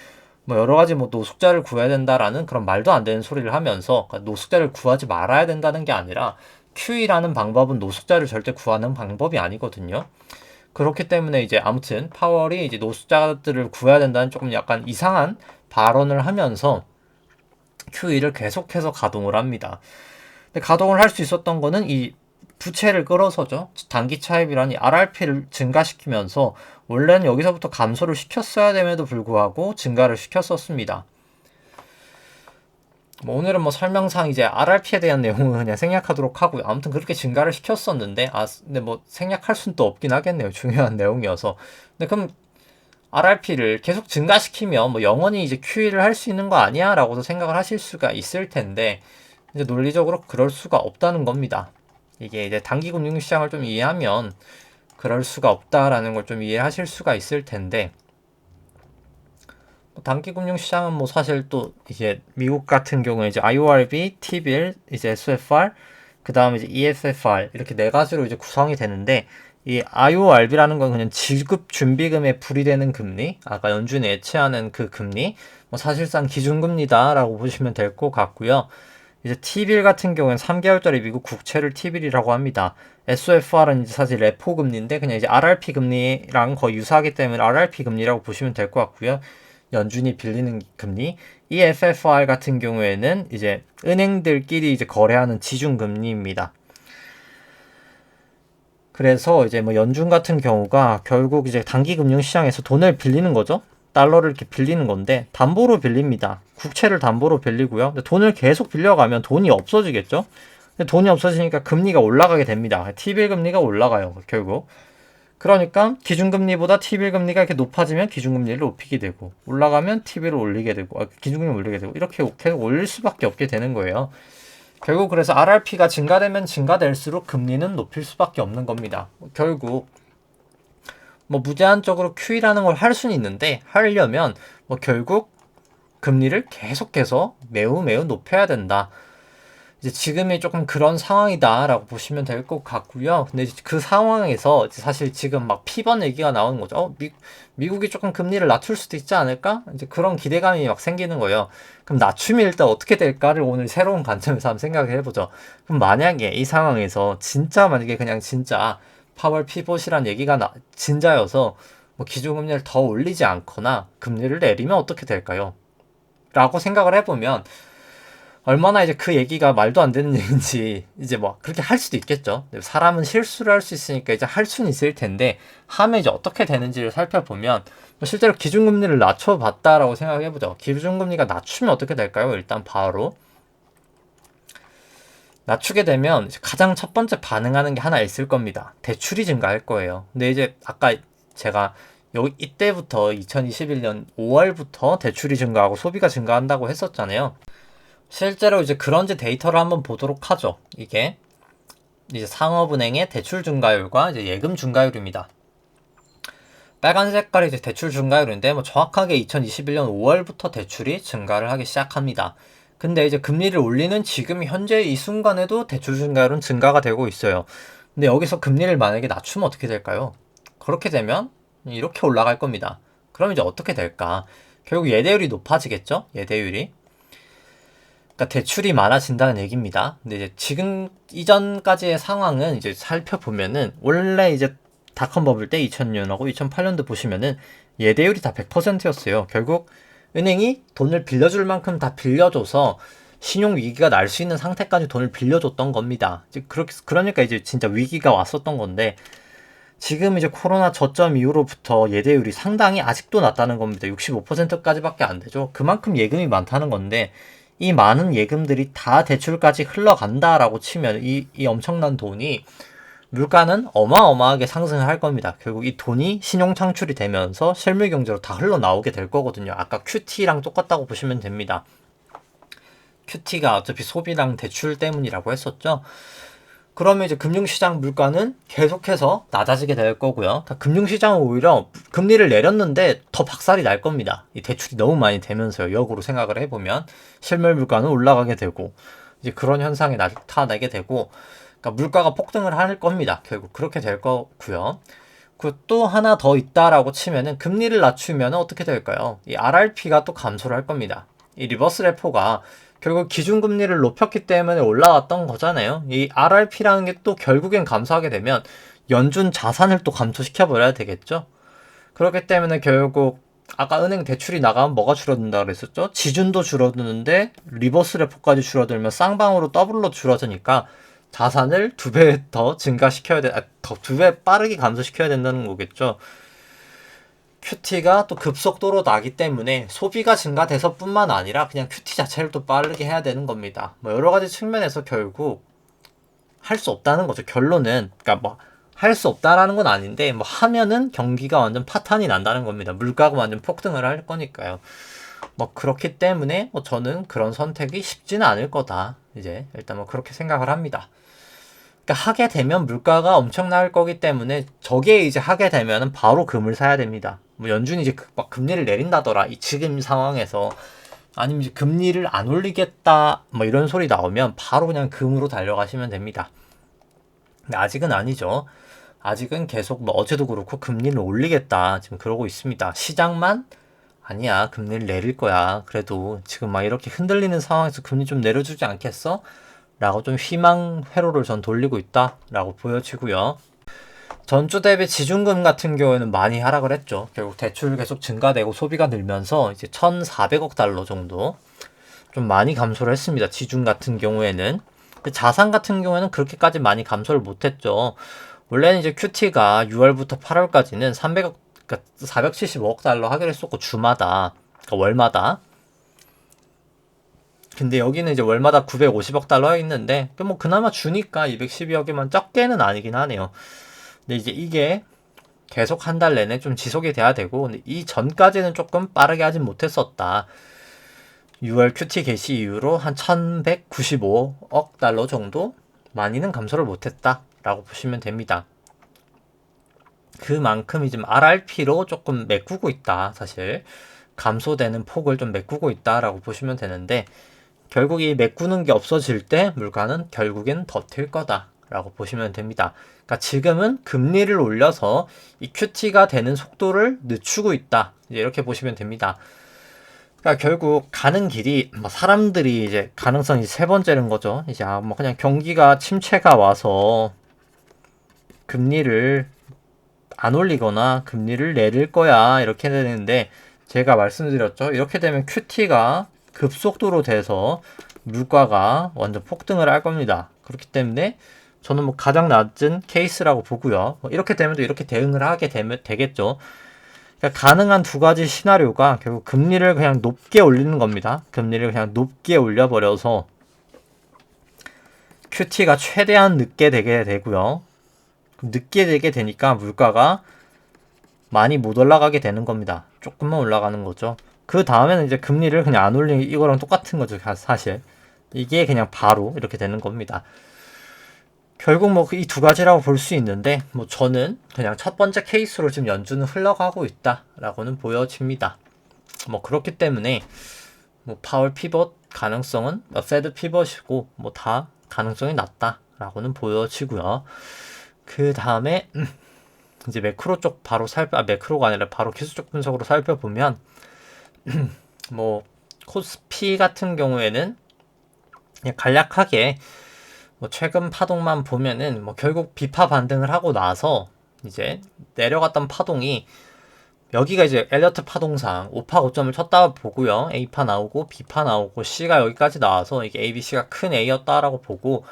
뭐 여러 가지 뭐 노숙자를 구해야 된다라는 그런 말도 안 되는 소리를 하면서 그러니까 노숙자를 구하지 말아야 된다는 게 아니라 QE라는 방법은 노숙자를 절대 구하는 방법이 아니거든요. 그렇기 때문에 이제 아무튼 파월이 이제 노숙자들을 구해야 된다는 조금 약간 이상한 발언을 하면서 QE를 계속해서 가동을 합니다. 근데 가동을 할 수 있었던 거는 이 부채를 끌어서죠. 단기 차입이라니 RRP를 증가시키면서 원래는 여기서부터 감소를 시켰어야 됨에도 불구하고 증가를 시켰었습니다. 뭐 오늘은 뭐 설명상 이제 RRP에 대한 내용은 그냥 생략하도록 하고요. 아무튼 그렇게 증가를 시켰었는데 근데 뭐 생략할 수는 또 없긴 하겠네요. 중요한 내용이어서. 근데 그럼 RRP를 계속 증가시키면 뭐 영원히 이제 QE를 할 수 있는 거 아니야? 라고도 생각을 하실 수가 있을 텐데, 이제 논리적으로 그럴 수가 없다는 겁니다. 이게 이제 단기 금융시장을 좀 이해하면 그럴 수가 없다라는 걸 좀 이해하실 수가 있을 텐데, 단기 금융시장은 뭐 사실 또 이제 미국 같은 경우에 이제 IORB, Tbill, 이제 SFR, 그 다음에 이제 ESFR 이렇게 네 가지로 이제 구성이 되는데, 이 IORB라는 건 그냥 지급 준비금에 불이되는 금리, 아까 연준이 예치하는 그 금리, 뭐 사실상 기준금리다라고 보시면 될 것 같고요. 이제 Tbill 같은 경우는 3개월짜리 미국 국채를 Tbill이라고 합니다. SOFR은 이제 사실 레포 금리인데 그냥 이제 RRP 금리랑 거의 유사하기 때문에 RRP 금리라고 보시면 될 것 같고요. 연준이 빌리는 금리. EFFR 같은 경우에는 이제 은행들끼리 이제 거래하는 지중 금리입니다. 그래서 이제 뭐 연준 같은 경우가 결국 이제 단기 금융 시장에서 돈을 빌리는 거죠. 달러를 이렇게 빌리는 건데 담보로 빌립니다. 국채를 담보로 빌리고요. 근데 돈을 계속 빌려가면 돈이 없어지겠죠. 근데 돈이 없어지니까 금리가 올라가게 됩니다. T비ll 금리가 올라가요. 결국. 그러니까 기준금리보다 T비ll 금리가 이렇게 높아지면 기준금리를 높이게 되고 올라가면 Tbill을 올리게 되고 기준금리를 올리게 되고 이렇게 계속 올릴 수밖에 없게 되는 거예요. 결국 그래서 RRP가 증가되면 증가될수록 금리는 높일 수밖에 없는 겁니다. 결국 뭐 무제한적으로 QE라는 걸 할 수는 있는데 하려면 뭐 결국 금리를 계속해서 매우 높여야 된다. 이제 지금이 조금 그런 상황이다라고 보시면 될 것 같고요. 근데 그 상황에서 사실 지금 막 피번 얘기가 나오는 거죠. 미국이 조금 금리를 낮출 수도 있지 않을까? 이제 그런 기대감이 막 생기는 거예요. 그럼 낮춤이 일단 어떻게 될까를 오늘 새로운 관점에서 한번 생각을 해보죠. 그럼 만약에 이 상황에서 만약에 그냥 진짜 파월 피벗이란 얘기가 진짜여서 뭐 기준금리를 더 올리지 않거나 금리를 내리면 어떻게 될까요? 라고 생각을 해보면 얼마나 이제 그 얘기가 말도 안 되는 얘기인지 이제 뭐 그렇게 할 수도 있겠죠. 사람은 실수를 할 수 있으니까 이제 할 수는 있을 텐데 하면 이제 어떻게 되는지를 살펴보면 뭐 실제로 기준금리를 낮춰봤다라고 생각해보죠. 기준금리가 낮추면 어떻게 될까요? 일단 바로 낮추게 되면 가장 첫 번째 반응하는 게 하나 있을 겁니다. 대출이 증가할 거예요. 근데 이제 아까 제가 이때부터 2021년 5월부터 대출이 증가하고 소비가 증가한다고 했었잖아요. 실제로 이제 그런지 데이터를 한번 보도록 하죠. 이게 이제 상업은행의 대출 증가율과 이제 예금 증가율입니다. 빨간 색깔이 이제 대출 증가율인데 뭐 정확하게 2021년 5월부터 대출이 증가를 하기 시작합니다. 근데 이제 금리를 올리는 지금 현재 이 순간에도 대출 증가율은 증가가 되고 있어요. 근데 여기서 금리를 만약에 낮추면 어떻게 될까요? 그렇게 되면 이렇게 올라갈 겁니다. 그럼 이제 어떻게 될까? 결국 예대율이 높아지겠죠? 예대율이. 그러니까 대출이 많아진다는 얘기입니다. 근데 이제 지금 이전까지의 상황은 이제 살펴보면은 원래 이제 닷컴 버블 때 2000년하고 2008년도 보시면은 예대율이 다 100%였어요. 결국 은행이 돈을 빌려줄 만큼 다 빌려줘서 신용 위기가 날 수 있는 상태까지 돈을 빌려줬던 겁니다. 그러니까 이제 진짜 위기가 왔었던 건데 지금 이제 코로나 저점 이후로부터 예대율이 상당히 아직도 낮다는 겁니다. 65%까지밖에 안 되죠. 그만큼 예금이 많다는 건데 이 많은 예금들이 다 대출까지 흘러간다라고 치면 이 엄청난 돈이 물가는 어마어마하게 상승을 할 겁니다. 결국 이 돈이 신용 창출이 되면서 실물 경제로 다 흘러나오게 될 거거든요. 아까 QT랑 똑같다고 보시면 됩니다. QT가 어차피 소비랑 대출 때문이라고 했었죠. 그러면 이제 금융시장 물가는 계속해서 낮아지게 될 거고요. 금융시장은 오히려 금리를 내렸는데 더 박살이 날 겁니다. 이 대출이 너무 많이 되면서요. 역으로 생각을 해보면 실물 물가는 올라가게 되고 이제 그런 현상이 나타나게 되고 그러니까 물가가 폭등을 할 겁니다. 결국 그렇게 될 거고요. 또 하나 더 있다라고 치면은 금리를 낮추면 어떻게 될까요? 이 RRP가 또 감소를 할 겁니다. 이 리버스 레포가 결국 기준금리를 높였기 때문에 올라왔던 거잖아요. 이 RRP라는 게 또 결국엔 감소하게 되면 연준 자산을 또 감소시켜버려야 되겠죠. 그렇기 때문에 결국 아까 은행 대출이 나가면 뭐가 줄어든다 그랬었죠? 지준도 줄어드는데 리버스 레포까지 줄어들면 쌍방으로 더블로 줄어드니까 자산을 2배 더 증가시켜야 돼, 2배 빠르게 감소시켜야 된다는 거겠죠. QT가 또 급속도로 나기 때문에 소비가 증가돼서 뿐만 아니라 그냥 QT 자체를 또 빠르게 해야 되는 겁니다. 뭐 여러 가지 측면에서 결국 할 수 없다는 거죠. 결론은 그러니까 뭐 할 수 없다라는 건 아닌데 뭐 하면은 경기가 완전 파탄이 난다는 겁니다. 물가가 완전 폭등을 할 거니까요. 뭐 그렇기 때문에 뭐 저는 그런 선택이 쉽지는 않을 거다. 이제 일단 뭐 그렇게 생각을 합니다. 그러니까 하게 되면 물가가 엄청날 거기 때문에 저게 이제 하게 되면은 바로 금을 사야 됩니다. 뭐 연준이 이제 막 금리를 내린다더라. 이 지금 상황에서 아니면 이제 금리를 안 올리겠다 뭐 이런 소리 나오면 바로 그냥 금으로 달려가시면 됩니다. 근데 아직은 아니죠. 아직은 계속 뭐 어제도 그렇고 금리를 올리겠다 지금 그러고 있습니다. 시장만 아니야 금리를 내릴 거야. 그래도 지금 막 이렇게 흔들리는 상황에서 금리 좀 내려주지 않겠어? 라고 좀 희망 회로를 전 돌리고 있다 라고 보여지고요. 전주 대비 지준금 같은 경우에는 많이 하락을 했죠. 결국 대출 계속 증가되고 소비가 늘면서 이제 1,400억 달러 정도 좀 많이 감소를 했습니다. 지준 같은 경우에는. 자산 같은 경우에는 그렇게까지 많이 감소를 못했죠. 원래는 이제 큐티가 6월부터 8월까지는 300억, 그러니까 475억 달러 하기로 했었고 주마다, 그러니까 월마다. 근데 여기는 이제 월마다 950억 달러 있는데 뭐 그나마 주니까 212억이면 적게는 아니긴 하네요. 근데 이제 이게 계속 한 달 내내 좀 지속이 돼야 되고 근데 이 전까지는 조금 빠르게 하진 못했었다. 6월 큐티 개시 이후로 한 1195억 달러 정도 많이는 감소를 못했다 라고 보시면 됩니다. 그만큼 좀 RRP로 조금 메꾸고 있다. 사실 감소되는 폭을 좀 메꾸고 있다 라고 보시면 되는데 결국 이 메꾸는 게 없어질 때 물가는 결국엔 버틸 거다 라고 보시면 됩니다. 그러니까 지금은 금리를 올려서 이 QT가 되는 속도를 늦추고 있다. 이렇게 보시면 됩니다. 그러니까 결국 가는 길이 사람들이 이제 가능성이 세 번째는 거죠. 이제 뭐 그냥 경기가 침체가 와서 금리를 안 올리거나 금리를 내릴 거야 이렇게 되는데 제가 말씀드렸죠. 이렇게 되면 QT가 급속도로 돼서 물가가 완전 폭등을 할 겁니다. 그렇기 때문에 저는 뭐 가장 낮은 케이스라고 보고요. 뭐 이렇게 되면 이렇게 대응을 하게 되겠죠. 그러니까 가능한 두 가지 시나리오가 결국 금리를 그냥 높게 올리는 겁니다. 금리를 그냥 높게 올려버려서 QT가 최대한 늦게 되게 되고요. 늦게 되게 되니까 물가가 많이 못 올라가게 되는 겁니다. 조금만 올라가는 거죠. 그 다음에는 이제 금리를 그냥 안 올리는 이거랑 똑같은 거죠. 사실 이게 그냥 바로 이렇게 되는 겁니다. 결국 뭐 이 두 가지라고 볼 수 있는데 뭐 저는 그냥 첫 번째 케이스로 지금 연준은 흘러가고 있다라고는 보여집니다. 뭐 그렇기 때문에 뭐 파월 피벗 가능성은 페드 피벗이고 뭐 다 가능성이 낮다라고는 보여지고요. 그 다음에 이제 매크로 쪽 바로 매크로가 아니라 바로 기술적 분석으로 살펴보면 뭐 코스피 같은 경우에는 그냥 간략하게 뭐 최근 파동만 보면은 뭐 결국 비파 반등을 하고 나서 이제 내려갔던 파동이 여기가 이제 엘리어트 파동상 5파 고점을 쳤다 보고요. A파 나오고 B파 나오고 C가 여기까지 나와서 이게 A, B, C가 큰 A였다라고 보고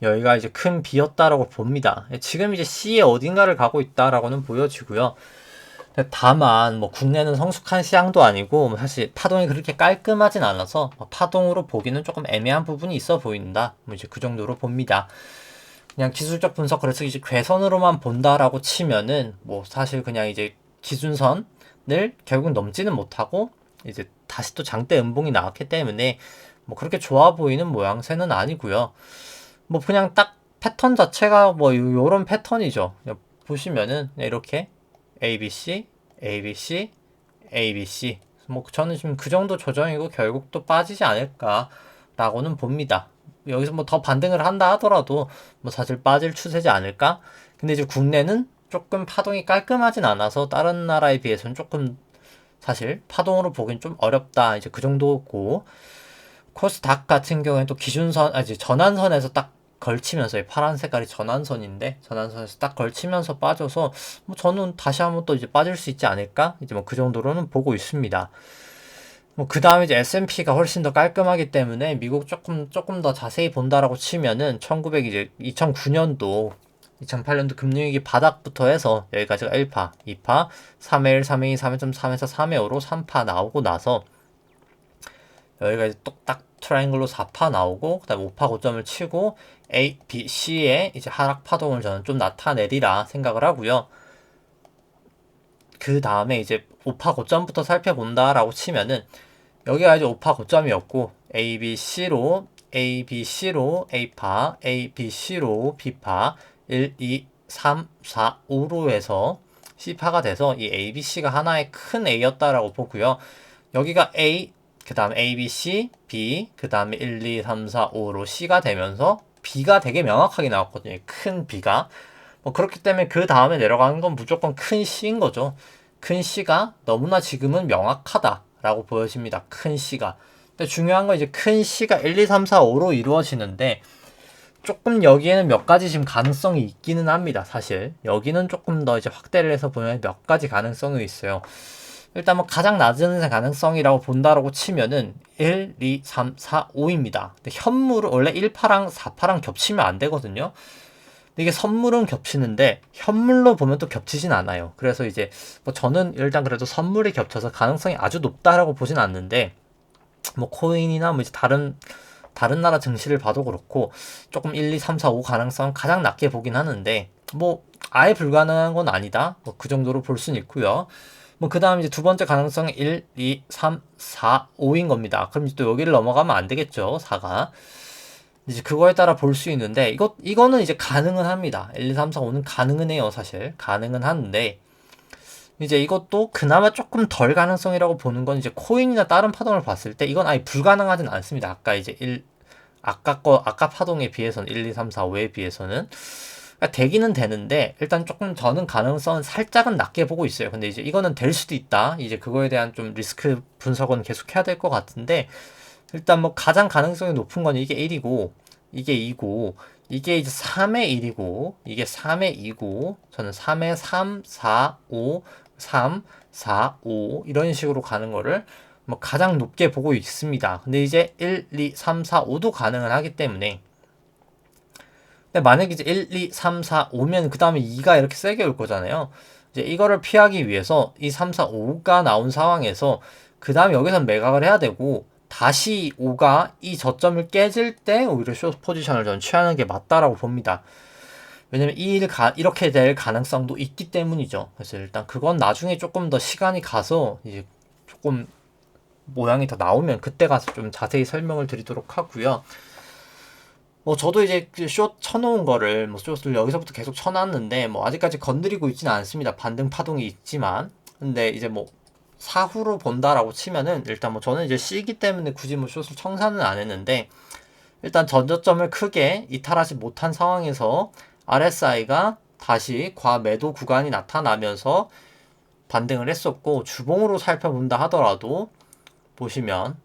여기가 이제 큰 B였다라고 봅니다. 지금 이제 C의 어딘가를 가고 있다라고는 보여지고요. 다만 뭐 국내는 성숙한 시장도 아니고 뭐 사실 파동이 그렇게 깔끔하진 않아서 파동으로 보기는 조금 애매한 부분이 있어 보인다. 뭐 이제 그 정도로 봅니다. 그냥 기술적 분석 그래서 이제 괴선으로만 본다라고 치면은 뭐 사실 그냥 이제 기준선을 결국 넘지는 못하고 이제 다시 또 장대 음봉이 나왔기 때문에 뭐 그렇게 좋아 보이는 모양새는 아니고요. 뭐 그냥 딱 패턴 자체가 뭐 요런 패턴이죠. 보시면은 이렇게 ABC, ABC, ABC. 뭐 저는 지금 그 정도 조정이고 결국 또 빠지지 않을까라고는 봅니다. 여기서 뭐 더 반등을 한다 하더라도 뭐 사실 빠질 추세지 않을까? 근데 이제 국내는 조금 파동이 깔끔하진 않아서 다른 나라에 비해서는 조금 사실 파동으로 보긴 좀 어렵다. 이제 그 정도고 코스닥 같은 경우에는 또 기준선, 이제 전환선에서 딱 걸치면서 파란 색깔이 전환선인데 전환선에서 딱 걸치면서 빠져서 뭐 저는 다시 한번 또 이제 빠질 수 있지 않을까 이제 뭐 그 정도로는 보고 있습니다. 뭐 그 다음에 이제 S&P가 훨씬 더 깔끔하기 때문에 미국 조금 더 자세히 본다라고 치면은 2009년도 2008년도 금융위기 바닥부터 해서 여기까지가 1파, 2파, 3회 1, 3회 2, 3회.3에서 3회 5로 3파 나오고 나서 여기가 이제 딱 트라이앵글로 4파 나오고 그 다음에 5파 고점을 치고 A, B, C의 이제 하락 파동을 저는 좀 나타내리라 생각을 하고요. 그 다음에 이제 5파 고점부터 살펴본다라고 치면은 여기가 이제 5파 고점이었고 A, B, C로 A파, A, B, C로 B파 1, 2, 3, 4, 5로 해서 C파가 돼서 이 A, B, C가 하나의 큰 A였다라고 보고요. 여기가 A, 그 다음 A, B, C, B, 그 다음에 1, 2, 3, 4, 5로 C가 되면서 B가 되게 명확하게 나왔거든요. 큰 B가. 뭐 그렇기 때문에 그 다음에 내려가는 건 무조건 큰 C인 거죠. 큰 C가 너무나 지금은 명확하다라고 보여집니다. 큰 C가. 근데 중요한 건 이제 큰 C가 1, 2, 3, 4, 5로 이루어지는데 조금 여기에는 몇 가지 지금 가능성이 있기는 합니다. 사실 여기는 조금 더 이제 확대를 해서 보면 몇 가지 가능성이 있어요. 일단 뭐 가장 낮은 가능성이라고 본다라고 치면은 1, 2, 3, 4, 5입니다. 근데 현물은 원래 1파랑 4파랑 겹치면 안 되거든요. 근데 이게 선물은 겹치는데 현물로 보면 또 겹치진 않아요. 그래서 이제 뭐 저는 일단 그래도 선물이 겹쳐서 가능성이 아주 높다라고 보진 않는데 뭐 코인이나 뭐 이제 다른 나라 증시를 봐도 그렇고 조금 1, 2, 3, 4, 5 가능성은 가장 낮게 보긴 하는데 뭐 아예 불가능한 건 아니다. 뭐 그 정도로 볼 수는 있고요. 뭐 그 다음 이제 두 번째 가능성은 1, 2, 3, 4, 5인 겁니다. 그럼 이제 또 여기를 넘어가면 안 되겠죠. 4가. 이제 그거에 따라 볼 수 있는데 이거는 이제 가능은 합니다. 1, 2, 3, 4, 5는 가능은 해요. 사실 가능은 하는데 이제 이것도 그나마 조금 덜 가능성이라고 보는 건 이제 코인이나 다른 파동을 봤을 때 이건 아예 불가능하진 않습니다. 아까 이제 아까 파동에 비해서는 1, 2, 3, 4, 5에 비해서는 그러니까 되기는 되는데 일단 조금 저는 가능성은 살짝은 낮게 보고 있어요. 근데 이제 이거는 될 수도 있다. 이제 그거에 대한 좀 리스크 분석은 계속 해야 될 것 같은데 일단 뭐 가장 가능성이 높은 건 이게 1이고 이게 2고 이게 이제 3의 1이고 이게 3의 2고 저는 3의 3, 4, 5, 3, 4, 5 이런 식으로 가는 거를 뭐 가장 높게 보고 있습니다. 근데 이제 1, 2, 3, 4, 5도 가능은 하기 때문에 근데 만약에 이제 1, 2, 3, 4, 5면 그 다음에 2가 이렇게 세게 올 거잖아요. 이제 이거를 피하기 위해서 이 3, 4, 5가 나온 상황에서 그 다음에 여기서 매각을 해야 되고 다시 5가 이 저점을 깨질 때 오히려 숏 포지션을 전 취하는 게 맞다라고 봅니다. 왜냐면 이렇게 될 가능성도 있기 때문이죠. 그래서 일단 그건 나중에 조금 더 시간이 가서 이제 조금 모양이 더 나오면 그때 가서 좀 자세히 설명을 드리도록 하고요. 뭐 저도 이제 그숏 쳐놓은 거를 뭐 숏을 여기서부터 계속 쳐놨는데 뭐 아직까지 건드리고 있지는 않습니다. 반등 파동이 있지만 근데 이제 뭐 사후로 본다라고 치면은 일단 뭐 저는 이제 C이기 때문에 굳이 뭐 숏을 청산은 안 했는데 일단 전저점을 크게 이탈하지 못한 상황에서 RSI가 다시 과매도 구간이 나타나면서 반등을 했었고 주봉으로 살펴본다 하더라도 보시면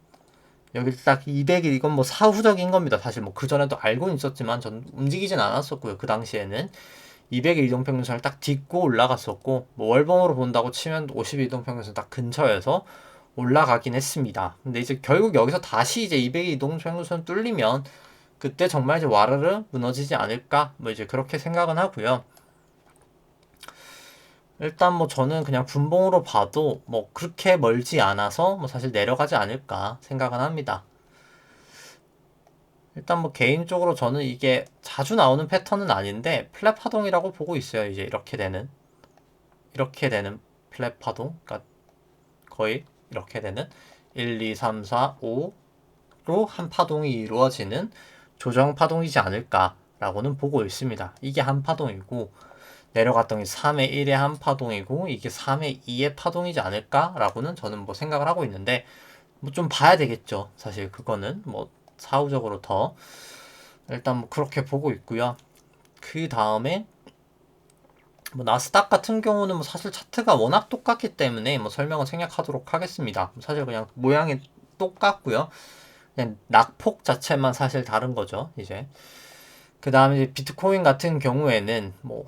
여기 딱 200일 이건 뭐 사후적인 겁니다. 사실 뭐 그전에도 알고는 있었지만 전 움직이진 않았었고요. 그 당시에는 200일 이동평균선을 딱 딛고 올라갔었고 뭐 월봉으로 본다고 치면 50일 이동평균선 딱 근처에서 올라가긴 했습니다. 근데 이제 결국 여기서 다시 이제 200일 이동평균선 뚫리면 그때 정말 이제 와르르 무너지지 않을까 뭐 이제 그렇게 생각은 하고요. 일단 뭐 저는 그냥 분봉으로 봐도 뭐 그렇게 멀지 않아서 뭐 사실 내려가지 않을까 생각은 합니다. 일단 뭐 개인적으로 저는 이게 자주 나오는 패턴은 아닌데 플랫 파동이라고 보고 있어요. 이제 이렇게 되는 플랫 파동, 그러니까 거의 이렇게 되는 1, 2, 3, 4, 5로 한 파동이 이루어지는 조정 파동이지 않을까라고는 보고 있습니다. 이게 한 파동이고 내려갔던 게 3의 1의 한 파동이고 이게 3의 2의 파동이지 않을까라고는 저는 뭐 생각을 하고 있는데 뭐 좀 봐야 되겠죠. 사실 그거는 뭐 사후적으로 더 일단 뭐 그렇게 보고 있고요. 그 다음에 뭐 나스닥 같은 경우는 뭐 사실 차트가 워낙 똑같기 때문에 뭐 설명은 생략하도록 하겠습니다. 사실 그냥 모양이 똑같고요. 그냥 낙폭 자체만 사실 다른 거죠. 이제 그 다음에 이제 비트코인 같은 경우에는 뭐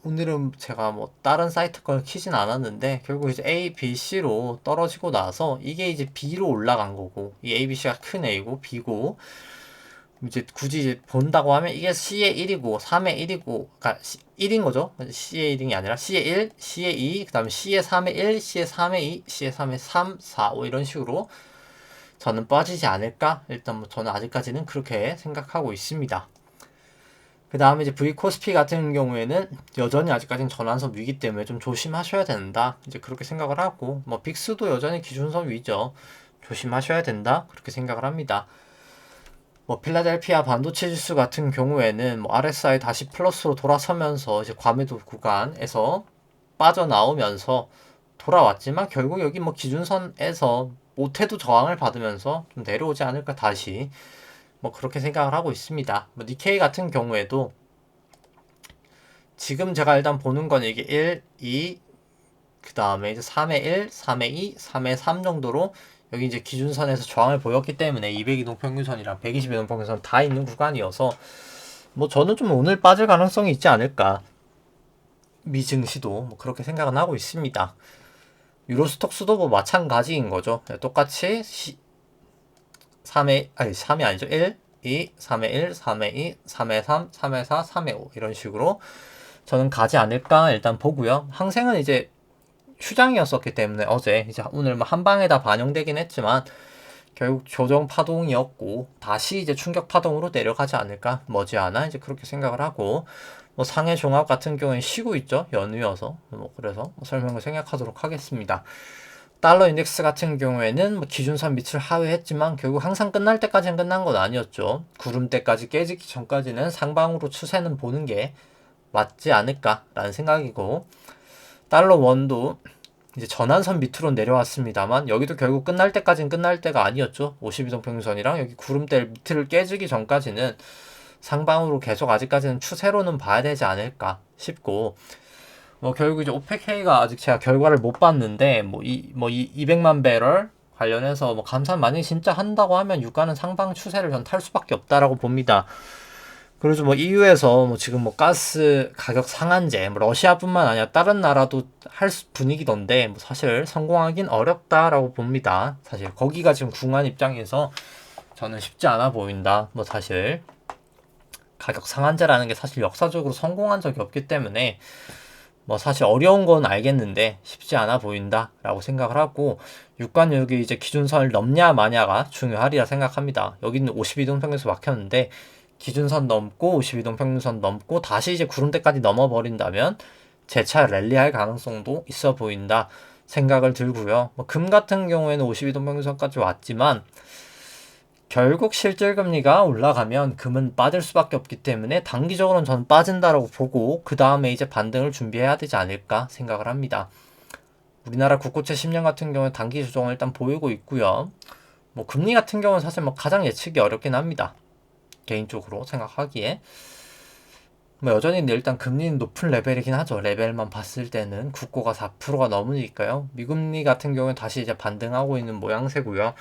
오늘은 제가 뭐 다른 사이트 걸 키진 않았는데 결국 이제 A, B, C로 떨어지고 나서 이게 이제 B로 올라간 거고 이 A, B, C가 큰 A고 B고 이제 굳이 이제 본다고 하면 이게 C의 1이고 3의 1이고 그러니까 1인 거죠. C의 1이 아니라 C의 1, C의 2, 그 다음에 C의 3의 1, C의 3의 2, C의 3의 3, 4, 5 이런 식으로 저는 빠지지 않을까? 일단 뭐 저는 아직까지는 그렇게 생각하고 있습니다. 그 다음에 이제 V코스피 같은 경우에는 여전히 아직까지는 전환선 위기 때문에 좀 조심하셔야 된다. 이제 그렇게 생각을 하고, 뭐 빅스도 여전히 기준선 위죠. 조심하셔야 된다. 그렇게 생각을 합니다. 뭐 필라델피아 반도체 지수 같은 경우에는 뭐 RSI 다시 플러스로 돌아서면서 이제 과매도 구간에서 빠져나오면서 돌아왔지만 결국 여기 뭐 기준선에서 못해도 저항을 받으면서 좀 내려오지 않을까 다시 뭐 그렇게 생각을 하고 있습니다. 뭐 니케이 같은 경우에도 지금 제가 일단 보는 건 이게 1, 2, 그 다음에 이제 3의 1, 3의 2, 3의 3 정도로 여기 이제 기준선에서 저항을 보였기 때문에 200이동 평균선이랑 120이동 평균선 다 있는 구간이어서 뭐 저는 좀 오늘 빠질 가능성이 있지 않을까. 미증시도 뭐 그렇게 생각은 하고 있습니다. 유로스톡스도 뭐 마찬가지인 거죠. 똑같이 3의 아니 3이 아니죠. 1, 2, 3의 1, 3의 2, 3의 3, 3의 4, 3의 5 이런 식으로 저는 가지 않을까 일단 보고요. 항생은 이제 휴장이었었기 때문에 어제 이제 오늘 뭐 한 방에 다 반영되긴 했지만 결국 조정 파동이었고 다시 이제 충격 파동으로 내려가지 않을까 머지않아 이제 그렇게 생각을 하고 뭐 상해 종합 같은 경우에 쉬고 있죠. 연휴여서 뭐 그래서 뭐 설명을 생략하도록 하겠습니다. 달러 인덱스 같은 경우에는 뭐 기준선 밑을 하회했지만 결국 항상 끝날 때까지는 끝난 건 아니었죠. 구름대까지 깨지기 전까지는 상방으로 추세는 보는 게 맞지 않을까라는 생각이고 달러 원도 이제 전환선 밑으로 내려왔습니다만 여기도 결국 끝날 때까지는 끝날 때가 아니었죠. 52동 평균선이랑 여기 구름대 밑을 깨지기 전까지는 상방으로 계속 아직까지는 추세로는 봐야 되지 않을까 싶고 뭐 결국 이제 오펙회의가 아직 제가 결과를 못 봤는데 이 200만 배럴 관련해서 뭐 감산 만약에 진짜 한다고 하면 유가는 상방 추세를 전 탈 수밖에 없다라고 봅니다. 그래서 뭐 EU에서 뭐 지금 뭐 가스 가격 상한제, 뭐 러시아뿐만 아니라 다른 나라도 할 분위기던데 뭐 사실 성공하긴 어렵다라고 봅니다. 사실 거기가 지금 궁한 입장에서 저는 쉽지 않아 보인다. 뭐 사실 가격 상한제라는 게 사실 역사적으로 성공한 적이 없기 때문에 뭐 사실 어려운 건 알겠는데 쉽지 않아 보인다라고 생각을 하고 유가는 여기 이제 기준선을 넘냐 마냐가 중요하리라 생각합니다. 여기는 52동 평균선 막혔는데 기준선 넘고 52동 평균선 넘고 다시 이제 구름대까지 넘어버린다면 재차 랠리할 가능성도 있어 보인다 생각을 들고요. 뭐 금 같은 경우에는 52동 평균선까지 왔지만 결국 실질금리가 올라가면 금은 빠질 수밖에 없기 때문에 단기적으로는 저는 빠진다라고 보고 그 다음에 이제 반등을 준비해야 되지 않을까 생각을 합니다. 우리나라 국고채 10년 같은 경우는 단기 조정을 일단 보이고 있고요. 뭐 금리 같은 경우는 사실 뭐 가장 예측이 어렵긴 합니다. 개인적으로 생각하기에 뭐 여전히 일단 금리는 높은 레벨이긴 하죠. 레벨만 봤을 때는 국고가 4%가 넘으니까요. 미금리 같은 경우는 다시 이제 반등하고 있는 모양새고요.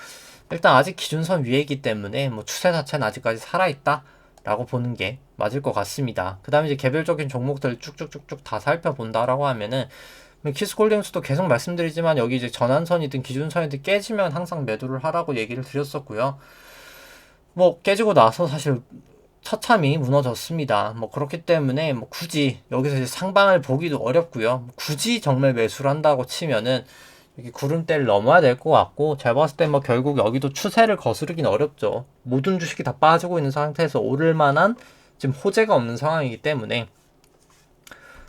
일단 아직 기준선 위에이기 때문에 뭐 추세 자체는 아직까지 살아있다 라고 보는 게 맞을 것 같습니다. 그 다음에 이제 개별적인 종목들 쭉쭉쭉쭉 다 살펴본다라고 하면은 키스홀딩스도 계속 말씀드리지만 여기 이제 전환선이든 기준선이든 깨지면 항상 매도를 하라고 얘기를 드렸었고요. 뭐 깨지고 나서 사실 처참히 무너졌습니다. 뭐 그렇기 때문에 뭐 굳이 여기서 이제 상방을 보기도 어렵고요. 굳이 정말 매수를 한다고 치면은 여기 구름대를 넘어야 될 것 같고 제가 봤을 때 뭐 결국 여기도 추세를 거스르긴 어렵죠. 모든 주식이 다 빠지고 있는 상태에서 오를 만한 지금 호재가 없는 상황이기 때문에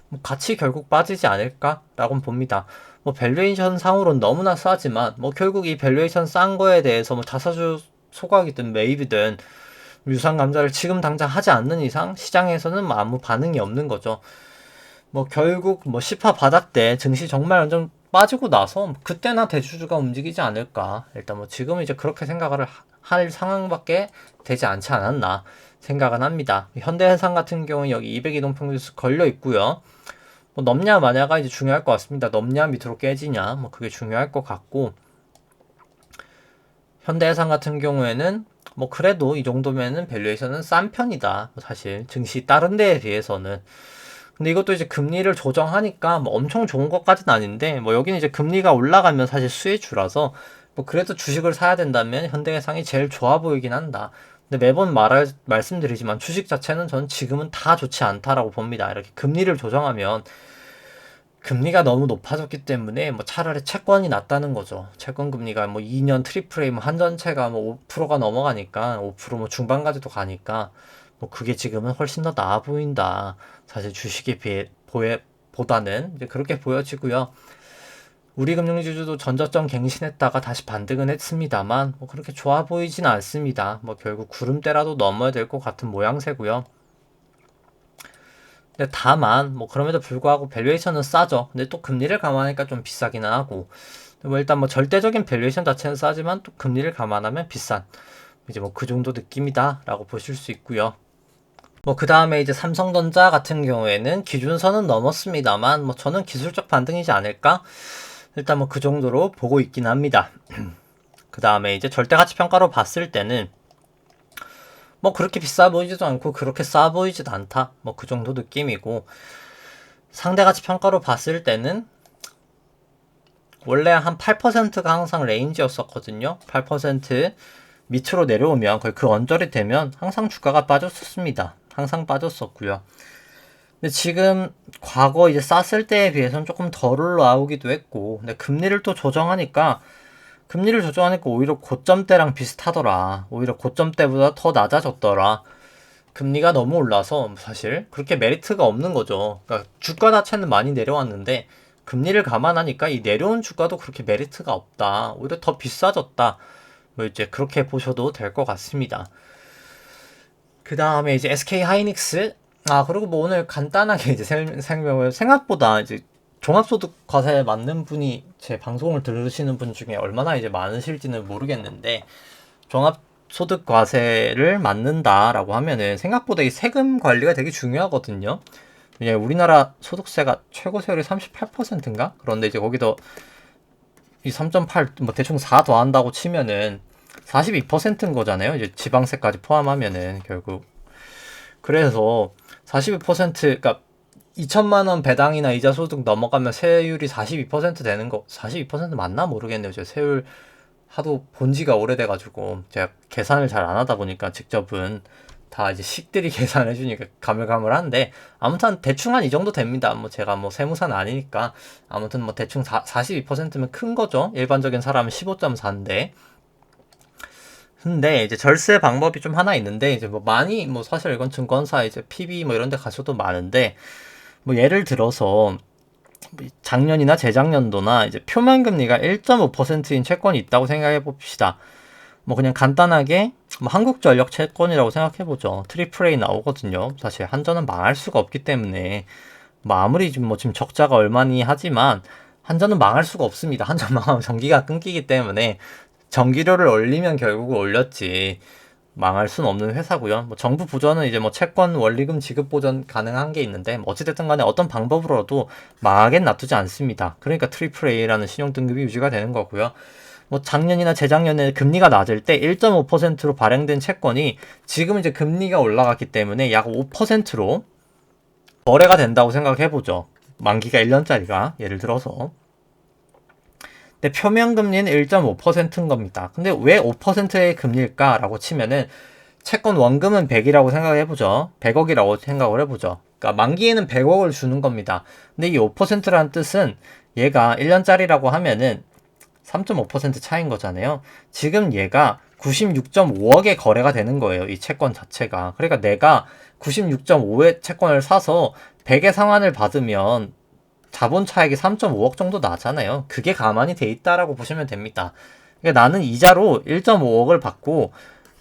뭐 같이 결국 빠지지 않을까라고 봅니다. 뭐 밸류에이션 상으로는 너무나 싸지만 뭐 결국 이 밸류에이션 싼 거에 대해서 뭐 자사주 소각이든 매입이든 유상 감자를 지금 당장 하지 않는 이상 시장에서는 뭐 아무 반응이 없는 거죠. 뭐 결국 뭐 10화 바닥 때 증시 정말 완전 빠지고 나서 그때나 대주주가 움직이지 않을까. 일단 뭐 지금 이제 그렇게 생각을 할 상황밖에 되지 않지 않았나 생각은 합니다. 현대해상 같은 경우는 여기 200이동 평균선 걸려 있고요. 뭐 넘냐 마냐가 이제 중요할 것 같습니다. 넘냐 밑으로 깨지냐 뭐 그게 중요할 것 같고 현대해상 같은 경우에는 뭐 그래도 이 정도면은 밸류에이션은 싼 편이다. 사실 증시 다른 데에 비해서는. 근데 이것도 이제 금리를 조정하니까 뭐 엄청 좋은 것까지는 아닌데 뭐 여기는 이제 금리가 올라가면 사실 수혜주라서 뭐 그래도 주식을 사야 된다면 현대해상이 제일 좋아 보이긴 한다. 근데 매번 말씀드리지만 주식 자체는 저는 지금은 다 좋지 않다라고 봅니다. 이렇게 금리를 조정하면 금리가 너무 높아졌기 때문에 뭐 차라리 채권이 낫다는 거죠. 채권 금리가 뭐 2년 트리플 A 뭐 한전채가 뭐 5%가 넘어가니까 5%뭐 중반까지도 가니까 뭐 그게 지금은 훨씬 더 나아 보인다. 사실 주식에 비해 보다는 이제 그렇게 보여지고요. 우리 금융지주도 전저점 갱신했다가 다시 반등은 했습니다만 뭐 그렇게 좋아 보이진 않습니다. 뭐 결국 구름대라도 넘어야 될 것 같은 모양새고요. 근데 다만 뭐 그럼에도 불구하고 밸류에이션은 싸죠. 근데 또 금리를 감안하니까 좀 비싸기는 하고 뭐 일단 뭐 절대적인 밸류에이션 자체는 싸지만 또 금리를 감안하면 비싼 이제 뭐 그 정도 느낌이다라고 보실 수 있고요. 뭐 그 다음에 이제 삼성전자 같은 경우에는 기준선은 넘었습니다만 뭐 저는 기술적 반등이지 않을까? 일단 뭐 그 정도로 보고 있긴 합니다. 그 다음에 이제 절대가치평가로 봤을 때는 뭐 그렇게 비싸 보이지도 않고 그렇게 싸 보이지도 않다. 뭐 그 정도 느낌이고 상대가치평가로 봤을 때는 원래 한 8%가 항상 레인지였었거든요. 8% 밑으로 내려오면 거의 그 언저리 되면 항상 주가가 빠졌었습니다. 항상 빠졌었고요. 근데 지금 과거 이제 쌌을 때에 비해서는 조금 덜 올라오기도 했고, 근데 금리를 조정하니까 오히려 고점대랑 비슷하더라. 오히려 고점대보다 더 낮아졌더라. 금리가 너무 올라서 사실 그렇게 메리트가 없는 거죠. 그러니까 주가 자체는 많이 내려왔는데 금리를 감안하니까 이 내려온 주가도 그렇게 메리트가 없다. 오히려 더 비싸졌다. 뭐 이제 그렇게 보셔도 될 것 같습니다. 그 다음에 이제 SK 하이닉스. 그리고 뭐 오늘 간단하게 이제 설명을 생각보다 이제 종합소득 과세에 맞는 분이 제 방송을 들으시는 분 중에 얼마나 이제 많으실지는 모르겠는데 종합소득 과세를 맞는다라고 하면은 생각보다 이 세금 관리가 되게 중요하거든요. 왜냐면 우리나라 소득세가 최고 세율이 38%인가? 그런데 이제 거기서 이 3.8, 뭐 대충 4 더한다고 치면은 42%인 거잖아요. 이제 지방세까지 포함하면은 결국. 그래서 42%, 그러니까 2천만 원 배당이나 이자 소득 넘어가면 세율이 42% 되는 거, 42% 맞나 모르겠네요. 제가 세율 하도 본 지가 오래돼가지고 제가 계산을 잘 안 하다 보니까 직접은 다 이제 식들이 계산해 주니까 가물가물한데 아무튼 대충 한 이 정도 됩니다. 뭐 제가 뭐 세무사는 아니니까 아무튼 뭐 대충 42%면 큰 거죠. 일반적인 사람은 15.4인데. 근데 이제 절세 방법이 좀 하나 있는데 이제 뭐 많이 뭐 사실 이건 증권사 이제 PB 뭐 이런 데 가셔도 많은데 뭐 예를 들어서 작년이나 재작년도나 이제 표면 금리가 1.5%인 채권이 있다고 생각해 봅시다. 뭐 그냥 간단하게 뭐 한국전력 채권이라고 생각해 보죠. 트리플 A 나오거든요. 사실 한전은 망할 수가 없기 때문에 뭐 아무리 지금 적자가 얼마니 하지만 한전은 망할 수가 없습니다. 한전 망하면 전기가 끊기기 때문에 전기료를 올리면 결국 올렸지 망할 수는 없는 회사고요. 뭐 정부 보전은 이제 뭐 채권 원리금 지급 보전 가능한 게 있는데 뭐 어찌됐든 간에 어떤 방법으로도 망하겐 놔두지 않습니다. 그러니까 트리플 A라는 신용 등급이 유지가 되는 거고요. 뭐 작년이나 재작년에 금리가 낮을 때 1.5%로 발행된 채권이 지금 이제 금리가 올라갔기 때문에 약 5%로 거래가 된다고 생각해보죠. 만기가 1년짜리가 예를 들어서. 근데 표면 금리는 1.5%인 겁니다. 근데 왜 5%의 금리일까라고 치면은 채권 원금은 100이라고 생각해보죠. 100억이라고 생각을 해보죠. 그러니까 만기에는 100억을 주는 겁니다. 근데 이 5%라는 뜻은 얘가 1년짜리라고 하면은 3.5% 차이인 거잖아요. 지금 얘가 96.5억에 거래가 되는 거예요. 이 채권 자체가. 그러니까 내가 96.5의 채권을 사서 100의 상환을 받으면 자본 차익이 3.5억 정도 나잖아요. 그게 가만히 돼 있다라고 보시면 됩니다. 그러니까 나는 이자로 1.5억을 받고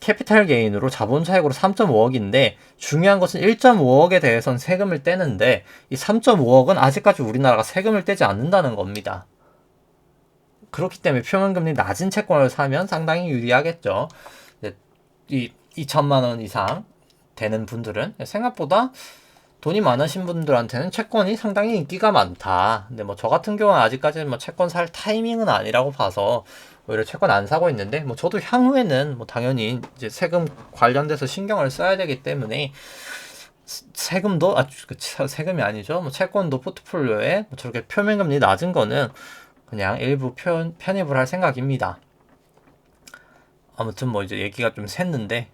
캐피탈 게인으로 자본 차익으로 3.5억인데 중요한 것은 1.5억에 대해서는 세금을 떼는데 이 3.5억은 아직까지 우리나라가 세금을 떼지 않는다는 겁니다. 그렇기 때문에 표면금리 낮은 채권을 사면 상당히 유리하겠죠. 이 2천만 원 이상 되는 분들은 생각보다 돈이 많으신 분들한테는 채권이 상당히 인기가 많다. 근데 뭐 저 같은 경우는 아직까지는 뭐 채권 살 타이밍은 아니라고 봐서 오히려 채권 안 사고 있는데 뭐 저도 향후에는 뭐 당연히 이제 세금 관련돼서 신경을 써야 되기 때문에 세금도 세금이 아니죠. 뭐 채권도 포트폴리오에 뭐 저렇게 표면금리 낮은 거는 그냥 일부 편입을 할 생각입니다. 아무튼 뭐 이제 얘기가 좀 샜는데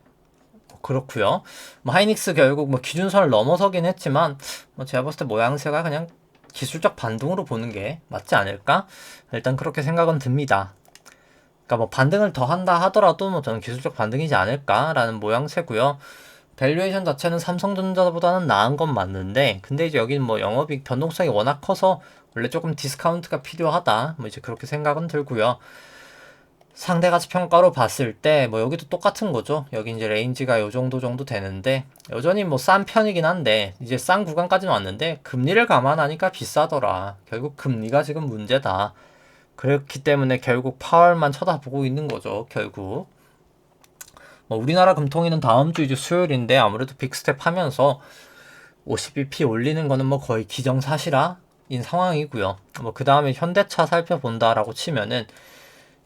그렇고요. 뭐 하이닉스 결국 뭐 기준선을 넘어서긴 했지만 뭐 제가 봤을 때 모양새가 그냥 기술적 반등으로 보는 게 맞지 않을까? 일단 그렇게 생각은 듭니다. 그러니까 뭐 반등을 더 한다 하더라도 뭐 저는 기술적 반등이지 않을까라는 모양새고요. 밸류에이션 자체는 삼성전자보다는 나은 건 맞는데, 근데 이제 여기는 뭐 영업이익 변동성이 워낙 커서 원래 조금 디스카운트가 필요하다, 뭐 이제 그렇게 생각은 들고요. 상대가치평가로 봤을 때 뭐 여기도 똑같은 거죠. 여기 이제 레인지가 요 정도 되는데 여전히 뭐 싼 편이긴 한데 이제 싼 구간까지는 왔는데 금리를 감안하니까 비싸더라. 결국 금리가 지금 문제다. 그렇기 때문에 결국 파월만 쳐다보고 있는 거죠. 결국 뭐 우리나라 금통위는 다음 주 이제 수요일인데 아무래도 빅스텝 하면서 50bp 올리는 거는 뭐 거의 기정사실화인 상황이고요. 뭐 그 다음에 현대차 살펴본다라고 치면은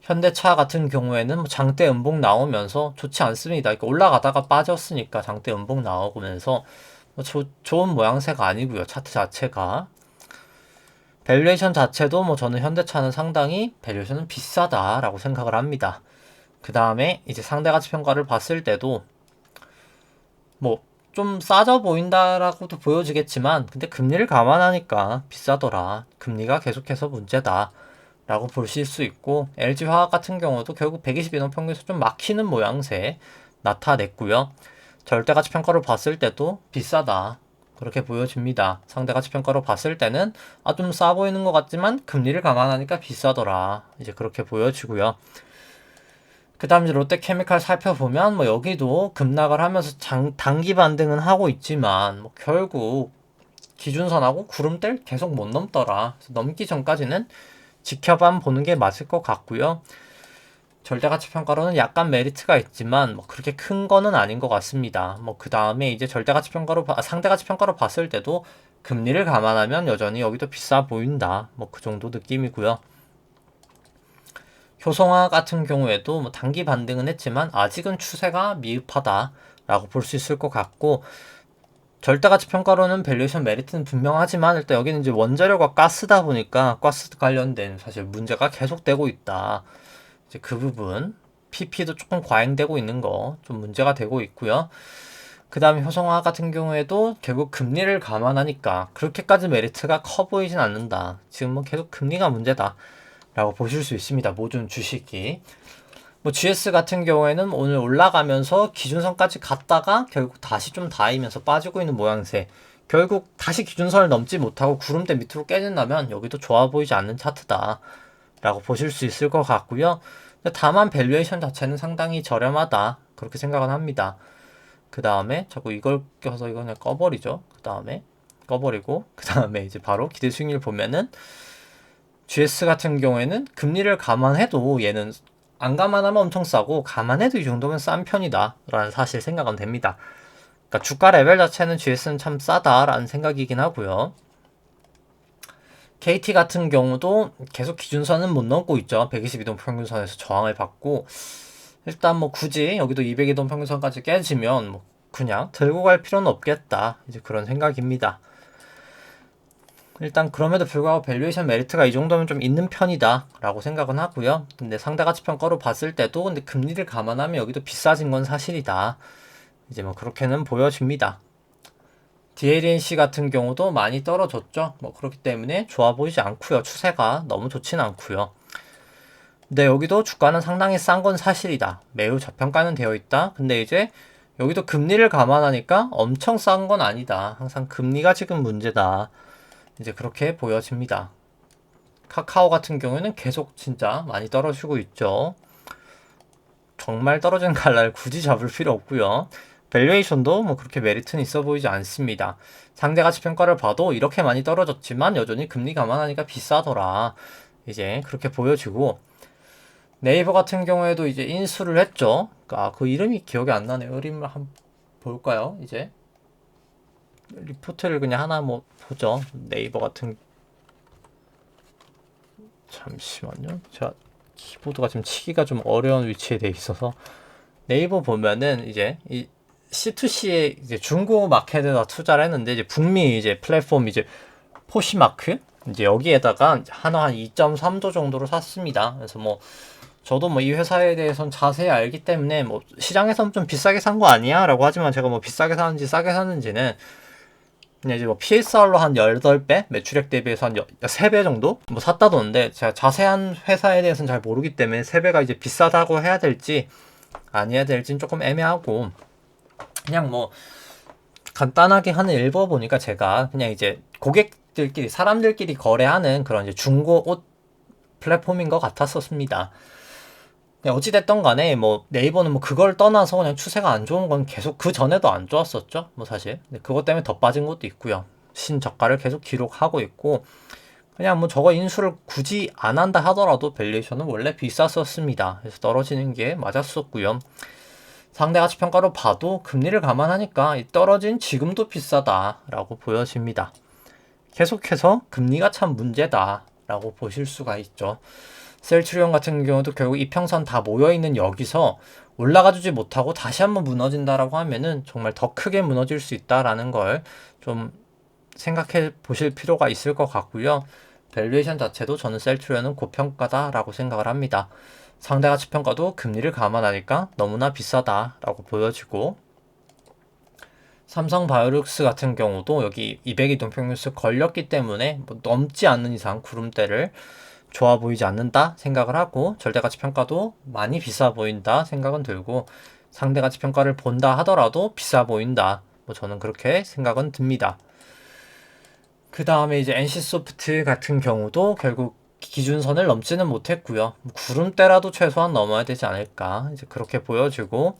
현대차 같은 경우에는 뭐 장대 음봉 나오면서 좋지 않습니다. 그러니까 올라가다가 빠졌으니까 장대 음봉 나오면서 뭐 좋은 모양새가 아니고요. 차트 자체가. 밸류에이션 자체도 뭐 저는 현대차는 상당히 밸류에이션은 비싸다라고 생각을 합니다. 그 다음에 이제 상대가치 평가를 봤을 때도 뭐 좀 싸져 보인다라고도 보여지겠지만 근데 금리를 감안하니까 비싸더라. 금리가 계속해서 문제다. 라고 보실 수 있고 LG화학 같은 경우도 결국 122동 평균에서 좀 막히는 모양새 나타냈고요. 절대가치 평가로 봤을 때도 비싸다. 그렇게 보여집니다. 상대가치 평가로 봤을 때는 좀 싸 보이는 것 같지만 금리를 감안하니까 비싸더라. 이제 그렇게 보여지고요. 그 다음 이제 롯데케미칼 살펴보면 뭐 여기도 급락을 하면서 단기 반등은 하고 있지만 뭐 결국 기준선하고 구름대를 계속 못 넘더라. 넘기 전까지는 지켜만 보는 게 맞을 것 같고요. 절대가치 평가로는 약간 메리트가 있지만 뭐 그렇게 큰 거는 아닌 것 같습니다. 뭐 그 다음에 이제 절대가치 평가로 상대가치 평가로 봤을 때도 금리를 감안하면 여전히 여기도 비싸 보인다. 뭐 그 정도 느낌이고요. 효성화 같은 경우에도 뭐 단기 반등은 했지만 아직은 추세가 미흡하다라고 볼 수 있을 것 같고 절대가치 평가로는 밸류에이션 메리트는 분명하지만 일단 여기는 이제 원자료가 가스다 보니까 가스 관련된 사실 문제가 계속되고 있다. 이제 그 부분 PP도 조금 과잉되고 있는 거 좀 문제가 되고 있고요. 그 다음에 효성화 같은 경우에도 결국 금리를 감안하니까 그렇게까지 메리트가 커 보이진 않는다. 지금 뭐 계속 금리가 문제다 라고 보실 수 있습니다. 모든 주식이. 뭐 GS 같은 경우에는 오늘 올라가면서 기준선까지 갔다가 결국 다시 좀 닿으면서 빠지고 있는 모양새. 결국 다시 기준선을 넘지 못하고 구름대 밑으로 깨진다면 여기도 좋아 보이지 않는 차트다 라고 보실 수 있을 것 같고요. 다만 밸류에이션 자체는 상당히 저렴하다 그렇게 생각은 합니다. 그 다음에 자꾸 이걸 껴서 이거 그냥 꺼버리죠. 그 다음에 꺼버리고 그 다음에 이제 바로 기대 수익률 보면은 GS 같은 경우에는 금리를 감안해도 얘는 안 감안하면 엄청 싸고 감안해도 이 정도면 싼 편이다 라는 사실 생각은 됩니다. 그러니까 주가 레벨 자체는 GS는 참 싸다 라는 생각이긴 하고요. KT 같은 경우도 계속 기준선은 못 넘고 있죠. 122동 평균선에서 저항을 받고 일단 뭐 굳이 여기도 202동 평균선까지 깨지면 뭐 그냥 들고 갈 필요는 없겠다 이제 그런 생각입니다. 일단 그럼에도 불구하고 밸류에이션 메리트가 이 정도면 좀 있는 편이다 라고 생각은 하고요. 근데 상대가치평가로 봤을 때도 근데 금리를 감안하면 여기도 비싸진 건 사실이다. 이제 뭐 그렇게는 보여집니다. DLNC 같은 경우도 많이 떨어졌죠. 뭐 그렇기 때문에 좋아 보이지 않고요. 추세가 너무 좋진 않고요. 근데 여기도 주가는 상당히 싼 건 사실이다. 매우 저평가는 되어 있다. 근데 이제 여기도 금리를 감안하니까 엄청 싼 건 아니다. 항상 금리가 지금 문제다. 이제 그렇게 보여집니다. 카카오 같은 경우에는 계속 진짜 많이 떨어지고 있죠. 정말 떨어지는 갈라를 굳이 잡을 필요 없고요. 밸류에이션도 뭐 그렇게 메리트는 있어 보이지 않습니다. 상대가치 평가를 봐도 이렇게 많이 떨어졌지만 여전히 금리 감안하니까 비싸더라. 이제 그렇게 보여지고 네이버 같은 경우에도 이제 인수를 했죠. 그 이름이 기억이 안 나네요. 이름을 한번 볼까요? 이제 리포트를 그냥 하나 뭐 보죠. 네이버 같은 잠시만요. 제가 키보드가 지금 치기가 좀 어려운 위치에 돼 있어서 네이버 보면은 이제 이 C2C에 이제 중고 마켓에다 투자를 했는데 이제 북미 이제 플랫폼 이제 포시마크 이제 여기에다가 하나 한 2.3조 정도로 샀습니다. 그래서 뭐 저도 뭐 이 회사에 대해서는 자세히 알기 때문에 뭐 시장에서는 좀 비싸게 산 거 아니야? 라고 하지만 제가 뭐 비싸게 사는지 싸게 사는지는 그냥 이제 뭐 PSR로 한 18배, 매출액 대비해서 한 3배 정도 뭐 샀다던데, 제가 자세한 회사에 대해서는 잘 모르기 때문에 3배가 이제 비싸다고 해야 될지 아니어야 될지는 조금 애매하고, 그냥 뭐 간단하게 하는 일부 보니까 제가 그냥 이제 고객들끼리, 사람들끼리 거래하는 그런 이제 중고 옷 플랫폼인 것 같았었습니다. 어찌됐던 간에 뭐 네이버는 뭐 그걸 떠나서 그냥 추세가 안 좋은 건 계속 그 전에도 안 좋았었죠, 뭐 사실. 근데 그것 때문에 더 빠진 것도 있고요. 신저가를 계속 기록하고 있고, 그냥 뭐 저거 인수를 굳이 안 한다 하더라도 밸류에이션은 원래 비쌌었습니다. 그래서 떨어지는 게 맞았었고요. 상대가치평가로 봐도 금리를 감안하니까 떨어진 지금도 비싸다라고 보여집니다. 계속해서 금리가 참 문제다라고 보실 수가 있죠. 셀트리온 같은 경우도 결국 이평선 다 모여있는 여기서 올라가주지 못하고 다시 한번 무너진다라고 하면은 정말 더 크게 무너질 수 있다라는 걸 좀 생각해 보실 필요가 있을 것 같고요. 밸류에이션 자체도 저는 셀트리온은 고평가다라고 생각을 합니다. 상대가치평가도 금리를 감안하니까 너무나 비싸다라고 보여지고, 삼성바이오룩스 같은 경우도 여기 200이동평균수 걸렸기 때문에 뭐 넘지 않는 이상 구름대를 좋아 보이지 않는다 생각을 하고, 절대가치평가도 많이 비싸 보인다 생각은 들고, 상대가치평가를 본다 하더라도 비싸 보인다, 뭐 저는 그렇게 생각은 듭니다. 그 다음에 이제 NC소프트 같은 경우도 결국 기준선을 넘지는 못했고요. 구름대라도 최소한 넘어야 되지 않을까, 이제 그렇게 보여지고,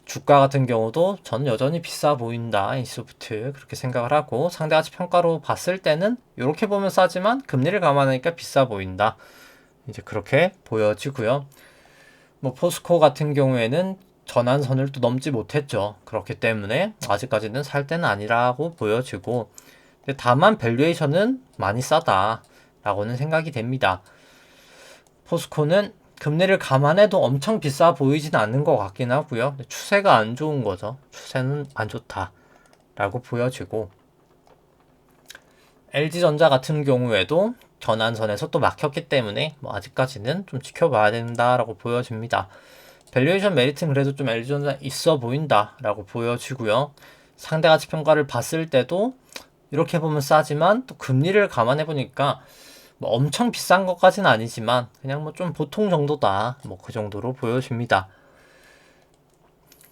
주가 같은 경우도 저는 여전히 비싸 보인다, NC소프트, 그렇게 생각을 하고, 상대가치 평가로 봤을 때는 이렇게 보면 싸지만 금리를 감안하니까 비싸 보인다, 이제 그렇게 보여지고요. 뭐 포스코 같은 경우에는 전환선을 또 넘지 못했죠. 그렇기 때문에 아직까지는 살 때는 아니라고 보여지고, 다만 밸류에이션은 많이 싸다라고는 생각이 됩니다. 포스코는 금리를 감안해도 엄청 비싸 보이진 않는 것 같긴 하고요. 추세가 안 좋은 거죠. 추세는 안 좋다라고 보여지고, LG전자 같은 경우에도 전환선에서 또 막혔기 때문에 뭐 아직까지는 좀 지켜봐야 된다라고 보여집니다. 밸류에이션 메리트는 그래도 좀 LG전자 있어 보인다라고 보여지고요. 상대가치 평가를 봤을 때도 이렇게 보면 싸지만 또 금리를 감안해 보니까 뭐 엄청 비싼 것까지는 아니지만 그냥 뭐 좀 보통 정도다, 뭐 그 정도로 보여집니다.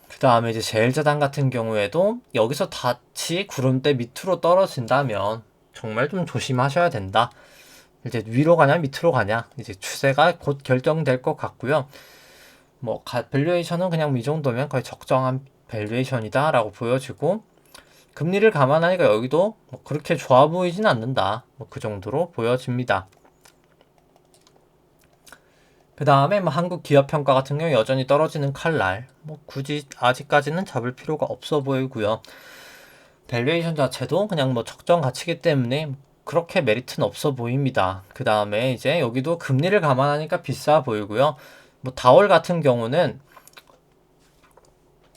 그 다음에 이제 제일자단 같은 경우에도 여기서 다시 구름대 밑으로 떨어진다면 정말 좀 조심하셔야 된다. 이제 위로 가냐 밑으로 가냐, 이제 추세가 곧 결정될 것 같고요. 뭐 밸류에이션은 그냥 이 정도면 거의 적정한 밸류에이션이다 라고 보여지고, 금리를 감안하니까 여기도 뭐 그렇게 좋아 보이진 않는다, 뭐 그 정도로 보여집니다. 그 다음에 뭐 한국 기업 평가 같은 경우 여전히 떨어지는 칼날, 뭐 굳이 아직까지는 잡을 필요가 없어 보이고요. 밸류에이션 자체도 그냥 뭐 적정 가치이기 때문에 그렇게 메리트는 없어 보입니다. 그 다음에 이제 여기도 금리를 감안하니까 비싸 보이고요. 뭐 다올 같은 경우는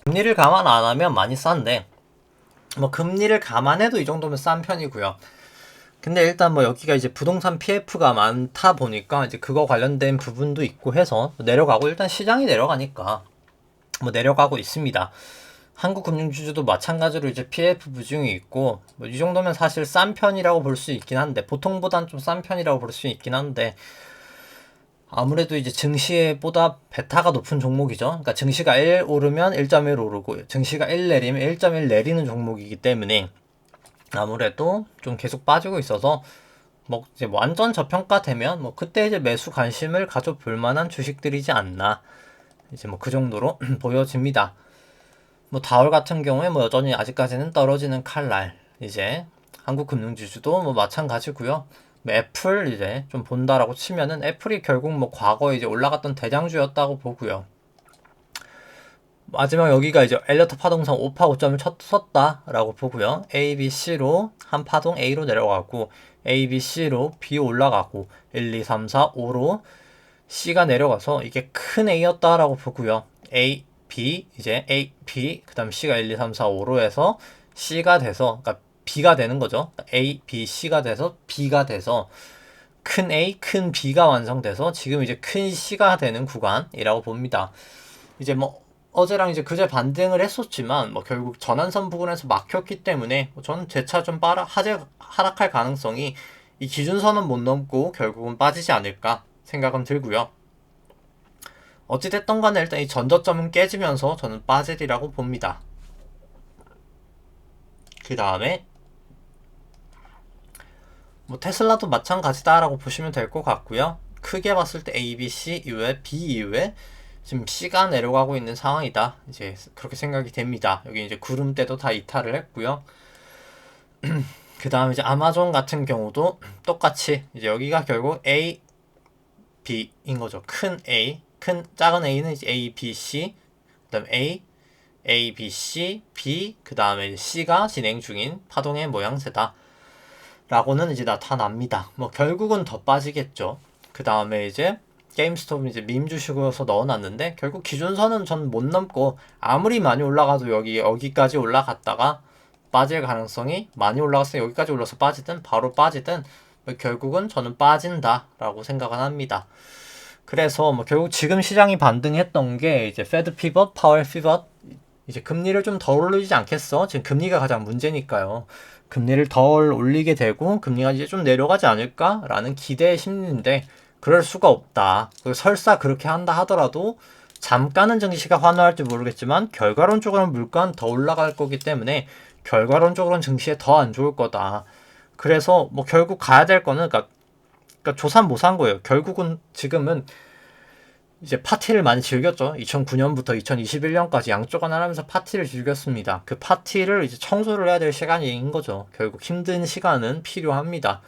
금리를 감안 안 하면 많이 싼데, 뭐 금리를 감안해도 이 정도면 싼 편이고요. 근데 일단 뭐 여기가 이제 부동산 PF가 많다 보니까 이제 그거 관련된 부분도 있고 해서 내려가고, 일단 시장이 내려가니까 뭐 내려가고 있습니다. 한국 금융주주도 마찬가지로 이제 PF 부중이 있고, 뭐 이 정도면 사실 싼 편이라고 볼 수 있긴 한데, 보통보단 좀 싼 편이라고 볼 수 있긴 한데, 아무래도 이제 증시보다 베타가 높은 종목이죠. 그러니까 증시가 1 오르면 1.1 오르고, 증시가 1 내리면 1.1 내리는 종목이기 때문에 아무래도 좀 계속 빠지고 있어서, 뭐 이제 완전 저평가되면 뭐 그때 이제 매수 관심을 가져볼 만한 주식들이지 않나, 이제 뭐 그 정도로 보여집니다. 뭐 다올 같은 경우에 뭐 여전히 아직까지는 떨어지는 칼날, 이제 한국 금융지주도 뭐 마찬가지고요. 뭐 애플 이제 좀 본다라고 치면은 애플이 결국 뭐 과거에 이제 올라갔던 대장주였다고 보고요. 마지막 여기가 이제 엘리어트 파동성 5파 5점을 쳤다라고 보고요. A, B, C로 한 파동 A로 내려가고, A, B, C로 B 올라가고, 1, 2, 3, 4, 5로 C가 내려가서 이게 큰 A였다라고 보고요. A, B, 이제 A, B, 그 다음 C가 1, 2, 3, 4, 5로 해서 C가 돼서, 그러니까 B가 되는 거죠. A, B, C가 돼서 B가 돼서 큰 A, 큰 B가 완성돼서 지금 이제 큰 C가 되는 구간이라고 봅니다. 이제 뭐 어제랑 이제 그제 반등을 했었지만 뭐 결국 전환선 부근에서 막혔기 때문에 저는 재차 좀 하락할 가능성이 이 기준선은 못 넘고 결국은 빠지지 않을까 생각은 들고요. 어찌됐던 간에 일단 이 전저점은 깨지면서 저는 빠지리라고 봅니다. 그 다음에 뭐 테슬라도 마찬가지다라고 보시면 될 것 같고요. 크게 봤을 때 A, B, C 이후에 B 이후에 지금 C가 내려가고 있는 상황이다. 이제 그렇게 생각이 됩니다. 여기 이제 구름대도 다 이탈을 했고요. 그 다음에 이제 아마존 같은 경우도 똑같이 이제 여기가 결국 A, B인 거죠. 작은 A는 이제 A, B, C, 그 다음 A, B, C, B, 그 다음에 C가 진행 중인 파동의 모양새다. 라고는 이제 나타납니다. 뭐 결국은 더 빠지겠죠. 그 다음에 이제 게임스톱 이제 밈 주식으로서 넣어놨는데 결국 기준선은 전 못 넘고 아무리 많이 올라가도 여기까지 올라갔다가 빠질 가능성이 많이 올라갔으니 여기까지 올라서 빠지든 바로 빠지든 결국은 저는 빠진다라고 생각은 합니다. 그래서 뭐 결국 지금 시장이 반등했던 게 이제 페드 피벗, 파월 피벗 이제 금리를 좀 덜 올리지 않겠어? 지금 금리가 가장 문제니까요. 금리를 덜 올리게 되고 금리가 이제 좀 내려가지 않을까라는 기대의 심리인데 그럴 수가 없다. 설사 그렇게 한다 하더라도 잠깐은 증시가 환호할지 모르겠지만 결과론적으로는 물가는 더 올라갈 거기 때문에 결과론적으로는 증시에 더 안 좋을 거다. 그래서 뭐 결국 가야 될 거는 그러니까 조산 못 산 거예요. 결국은 지금은 이제 파티를 많이 즐겼죠. 2009년부터 2021년까지 양쪽을 하면서 파티를 즐겼습니다. 그 파티를 이제 청소를 해야 될 시간인 거죠. 결국 힘든 시간은 필요합니다.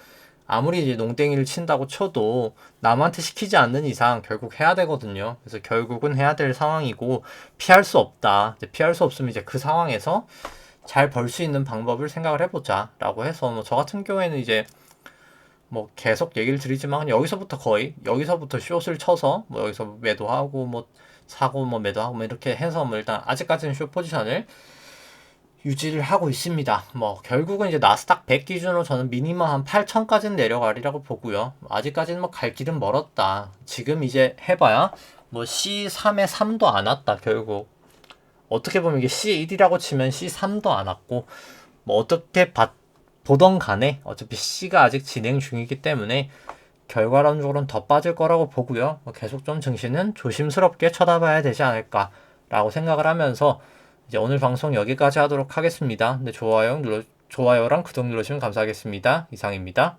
아무리 이제 농땡이를 친다고 쳐도 남한테 시키지 않는 이상 결국 해야 되거든요. 그래서 결국은 해야 될 상황이고 피할 수 없다. 이제 피할 수 없으면 이제 그 상황에서 잘 벌 수 있는 방법을 생각을 해보자 라고 해서 뭐 저 같은 경우에는 이제 뭐 계속 얘기를 드리지만 여기서부터 숏을 쳐서 뭐 여기서 매도하고 뭐 사고 뭐 매도하고 뭐 이렇게 해서 뭐 일단 아직까지는 숏 포지션을 유지를 하고 있습니다. 뭐 결국은 이제 나스닥 100 기준으로 저는 미니멈 한 8천까지는 내려가리라고 보고요. 아직까지는 뭐 갈 길은 멀었다. 지금 이제 해봐야 뭐 C3에 3도 안 왔다. 결국 어떻게 보면 이게 C1이라고 치면 C3도 안 왔고 뭐 어떻게 보던 간에 어차피 C가 아직 진행 중이기 때문에 결과론적으로는 더 빠질 거라고 보고요. 계속 좀 증시는 조심스럽게 쳐다봐야 되지 않을까라고 생각을 하면서 이제 오늘 방송 여기까지 하도록 하겠습니다. 근데 좋아요랑 구독 눌러주시면 감사하겠습니다. 이상입니다.